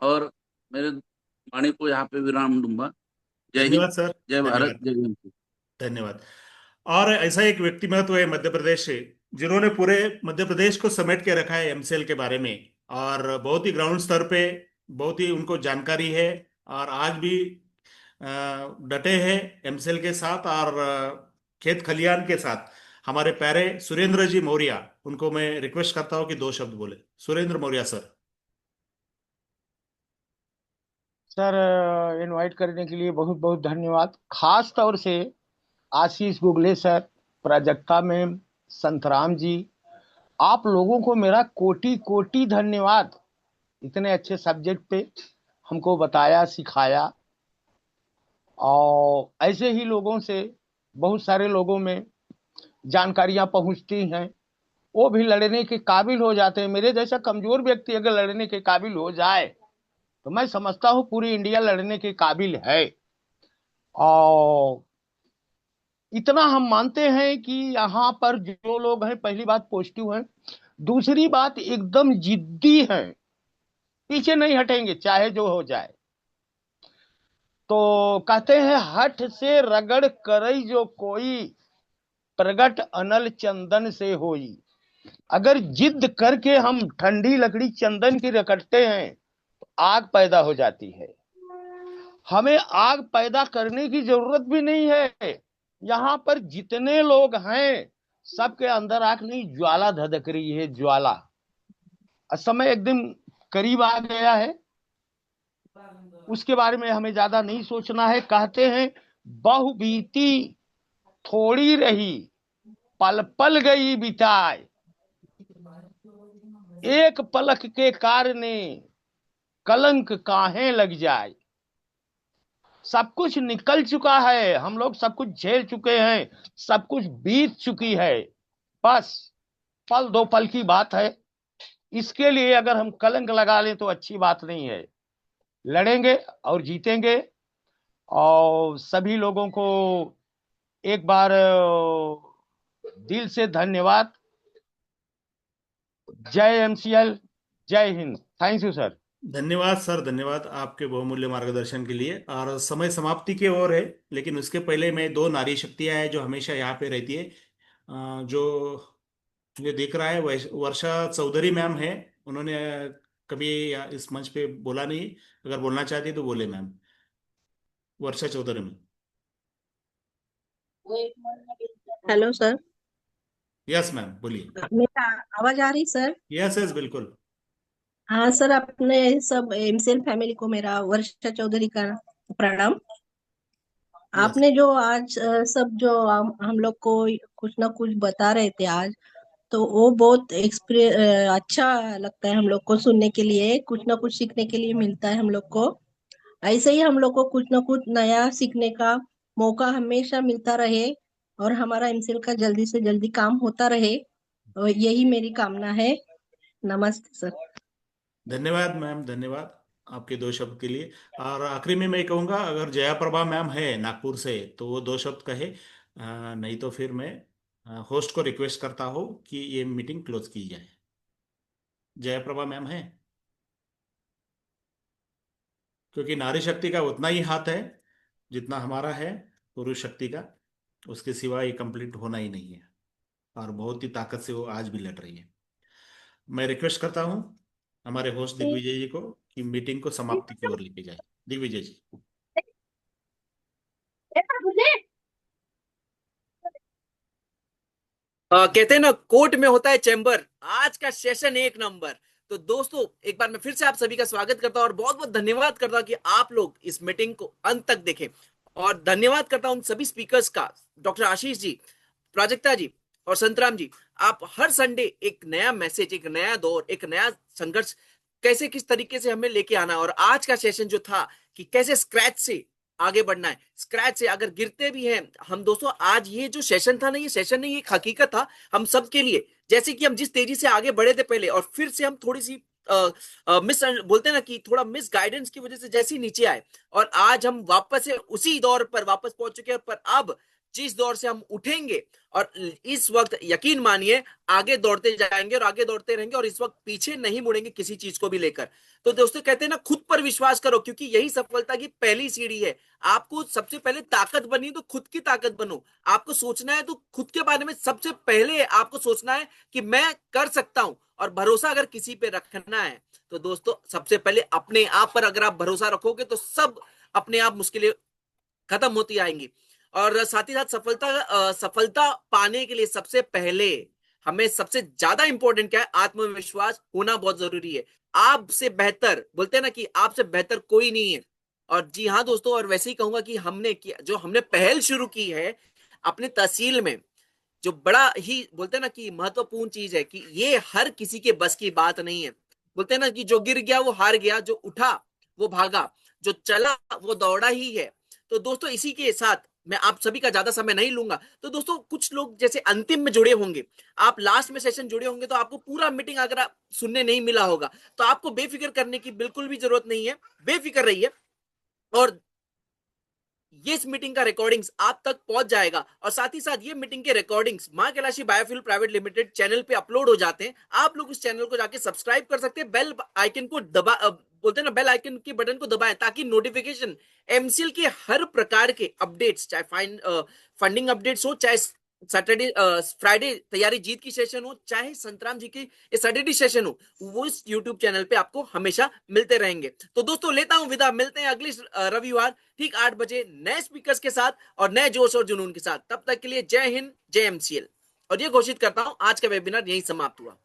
और मेरे वाणी को यहाँ पे विराम दूंगा। जय हिंद, धन्यवाद सर। जय भारत, धन्यवाद। जय हिंद। धन्यवाद। और ऐसा एक व्यक्तिमत्व है मध्य प्रदेश से, जिन्होंने पूरे मध्य प्रदेश को समेट के रखा है एमसीएल के बारे में। और बहुत ही ग्राउंड स्तर पे बहुत ही उनको जानकारी है। और आज भी डटे हैं एमसीएल के साथ और खेत खलियान के साथ। हमारे प्यारे सुरेंद्र जी मौर्य, उनको मैं रिक्वेस्ट करता हूँ कि 2 शब्द बोले। Surendra Maurya sir. Sir, invite करने के लिए बहुत बहुत धन्यवाद। खास तौर से आशीष गुगले सर, प्राजक्ता मैम, संतराम जी, आप लोगों को मेरा कोटि कोटि धन्यवाद। इतने अच्छे सब्जेक्ट पे हमको बताया, सिखाया। और ऐसे ही लोगों से बहुत सारे लोगों में जानकारियां पहुंचती हैं, वो भी लड़ने के काबिल हो जाते हैं। मेरे जैसा कमजोर व्यक्ति अगर लड़ने के काबिल हो जाए तो मैं समझता हूँ पूरी इंडिया लड़ने के काबिल है। और इतना हम मानते हैं कि यहाँ पर जो लोग हैं, पहली बात पॉजिटिव है, दूसरी बात एकदम जिद्दी है, पीछे नहीं हटेंगे चाहे जो हो जाए। तो कहते हैं हठ से रगड़ करई जो कोई, प्रगट अनल चंदन से होई। अगर जिद करके हम ठंडी लकड़ी चंदन की रगड़ते हैं तो आग पैदा हो जाती है। हमें आग पैदा करने की जरूरत भी नहीं है। यहाँ पर जितने लोग हैं सबके अंदर आग नहीं, ज्वाला धधक रही है, ज्वाला। समय एकदम करीब आ गया है, उसके बारे में हमें ज्यादा नहीं सोचना है। कहते हैं बहु बीती थोड़ी रही, पल पल गई बिताए, एक पलक के कारणे कलंक काहे लग जाए। सब कुछ निकल चुका है, हम लोग सब कुछ झेल चुके हैं, सब कुछ बीत चुकी है, बस पल दो पल की बात है। इसके लिए अगर हम कलंक लगा लें तो अच्छी बात नहीं है। लड़ेंगे और जीतेंगे। और सभी लोगों को एक बार दिल से धन्यवाद। जय एमसीएल, जय हिंद। Thank you sir. धन्यवाद सर, धन्यवाद आपके बहुमूल्य मार्गदर्शन के लिए। और समय समाप्ति की ओर है, लेकिन उसके पहले मैं 2 नारी शक्तियां हैं जो हमेशा यहाँ पे रहती है। जो मुझे दिख रहा है वर्षा चौधरी मैम है। उन्होंने कभी इस मंच पे बोला नहीं, अगर बोलना चाहती तो बोले ma'am. Varsha Chaudhary ma'am. Hello sir. Yes ma'am, बोलिए। मेरा आवाज आ रही सर? यस यस, बिल्कुल। हाँ सर, अपने सब एमसीएल फैमिली को मेरा वर्षा चौधरी का प्रणाम। यस आपने जो आज सब जो हम लोग को कुछ ना कुछ बता रहे थे आज, तो वो बहुत अच्छा लगता है हम लोग को सुनने के लिए। कुछ ना कुछ सीखने के लिए मिलता है हम लोग को। ऐसे ही हम लोग को कुछ ना कुछ नया सीखने का मौका हमेशा मिलता रहे और हमारा एमसीएल का जल्दी से जल्दी काम होता रहे, और यही मेरी कामना है। नमस्ते सर। धन्यवाद मैम, धन्यवाद आपके दो शब्द के लिए। और आखिरी में मैं कहूँगा, अगर जया प्रभा मैम है नागपुर से तो वो दो शब्द कहे, नहीं तो फिर मैं होस्ट को रिक्वेस्ट करता हूँ कि ये मीटिंग क्लोज की जाए। जया प्रभा मैम है? क्योंकि नारी शक्ति का उतना ही हाथ है जितना हमारा है पुरुष शक्ति का, उसके सिवा ये कंप्लीट होना ही नहीं है, और बहुत ही ताकत से वो आज भी लड़ रही है। मैं रिक्वेस्ट करता हूँ हमारे होस्ट दिग्विजय जी को कि मीटिंग को समाप्ति की ओर लेके जाए। दिग्विजय जी। कहते हैं ना, कोर्ट में होता है चैम्बर। आज का सेशन एक नंबर। तो दोस्तों, एक बार मैं फिर से आप सभी का स्वागत करता हूं और बहुत बहुत धन्यवाद करता हूं कि आप लोग इस मीटिंग को अंत तक देखें। और धन्यवाद करता हूं उन सभी स्पीकर्स का, डॉक्टर आशीष जी, प्राजक्ता जी और संतराम जी। आप हर संडे एक नया मैसेज, एक नया दौर, एक नया संघर्ष कैसे किस तरीके से हमें लेके आना है। और आज का सेशन जो था कि कैसे स्क्रैच से आगे बढ़ना है, स्क्रैच से अगर गिरते भी हैं हम। दोस्तों, आज ये जो सेशन था ना, ये सेशन नहीं, ये एक हकीकत था हम सब के लिए। जैसे कि हम जिस तेजी से आगे बढ़े थे पहले, और फिर से हम थोड़ी सी मिस बोलते हैं ना कि थोड़ा मिस गाइडेंस की वजह से जैसे ही नीचे आए, और आज हम वापस से उसी दौर पर वापस पहुंच चुके हैं। पर अब जिस दौर से हम उठेंगे, और इस वक्त यकीन मानिए आगे दौड़ते जाएंगे और आगे दौड़ते रहेंगे, और इस वक्त पीछे नहीं मुड़ेंगे किसी चीज को भी लेकर। तो दोस्तों, कहते हैं ना, खुद पर विश्वास करो, क्योंकि यही सफलता की पहली सीढ़ी है। आपको सबसे पहले ताकत बनी तो खुद की ताकत बनो। आपको सोचना है तो खुद के बारे में सबसे पहले आपको सोचना है कि मैं कर सकता हूं। और भरोसा अगर किसी पे रखना है तो दोस्तों, सबसे पहले अपने आप पर अगर आप भरोसा रखोगे तो सब अपने आप मुश्किलें खत्म होती आएंगी। और साथ ही साथ सफलता पाने के लिए सबसे पहले हमें सबसे ज्यादा इंपॉर्टेंट क्या है? आत्मविश्वास होना बहुत जरूरी है। आपसे बेहतर, बोलते हैं ना कि आपसे बेहतर कोई नहीं है। और जी हाँ दोस्तों, और वैसे ही कहूंगा कि हमने पहल शुरू की है अपने तहसील में, जो बड़ा ही बोलते हैं ना कि महत्वपूर्ण चीज है, कि ये हर किसी के बस की बात नहीं है। बोलते हैं ना कि जो गिर गया वो हार गया, जो उठा वो भागा, जो चला वो दौड़ा ही है। तो दोस्तों, इसी के साथ मैं आप सभी का ज्यादा समय नहीं लूंगा। तो दोस्तों, कुछ लोग जैसे अंतिम में जुड़े होंगे, आप लास्ट में सेशन जुड़े होंगे, तो आपको पूरा मीटिंग अगर आप सुनने नहीं मिला होगा तो आपको बेफिक्र करने की बिल्कुल भी जरूरत नहीं है, बेफिक्र रहिए। और ये इस मीटिंग का रिकॉर्डिंग्स आप तक पहुंच जाएगा, और साथ ही साथ ये मीटिंग के रिकॉर्डिंग्स मां कैलाशी बायोफ्यूल प्राइवेट लिमिटेड चैनल पे अपलोड हो जाते हैं। आप लोग इस चैनल को जाके सब्सक्राइब कर सकते हैं, बेल आइकन को दबा बोलते हैं ना, बेल आइकन के बटन को दबाएं, ताकि नोटिफिकेशन एमसीएल के हर प्रकार के अपडेट्स, चाहे फंडिंग अपडेट्स हो, चाहे सैटरडे फ्राइडे तैयारी जीत की सेशन हो, चाहे संतराम जी की सैटरडे सेशन हो, वो इस यूट्यूब चैनल पे आपको हमेशा मिलते रहेंगे। तो दोस्तों, लेता हूं विदा, मिलते हैं अगले रविवार ठीक 8 बजे नए स्पीकर्स के साथ और नए जोश और जुनून के साथ। तब तक के लिए जय हिंद, जय एमसीएल। और ये घोषित करता हूं, आज का वेबिनार यही समाप्त हुआ।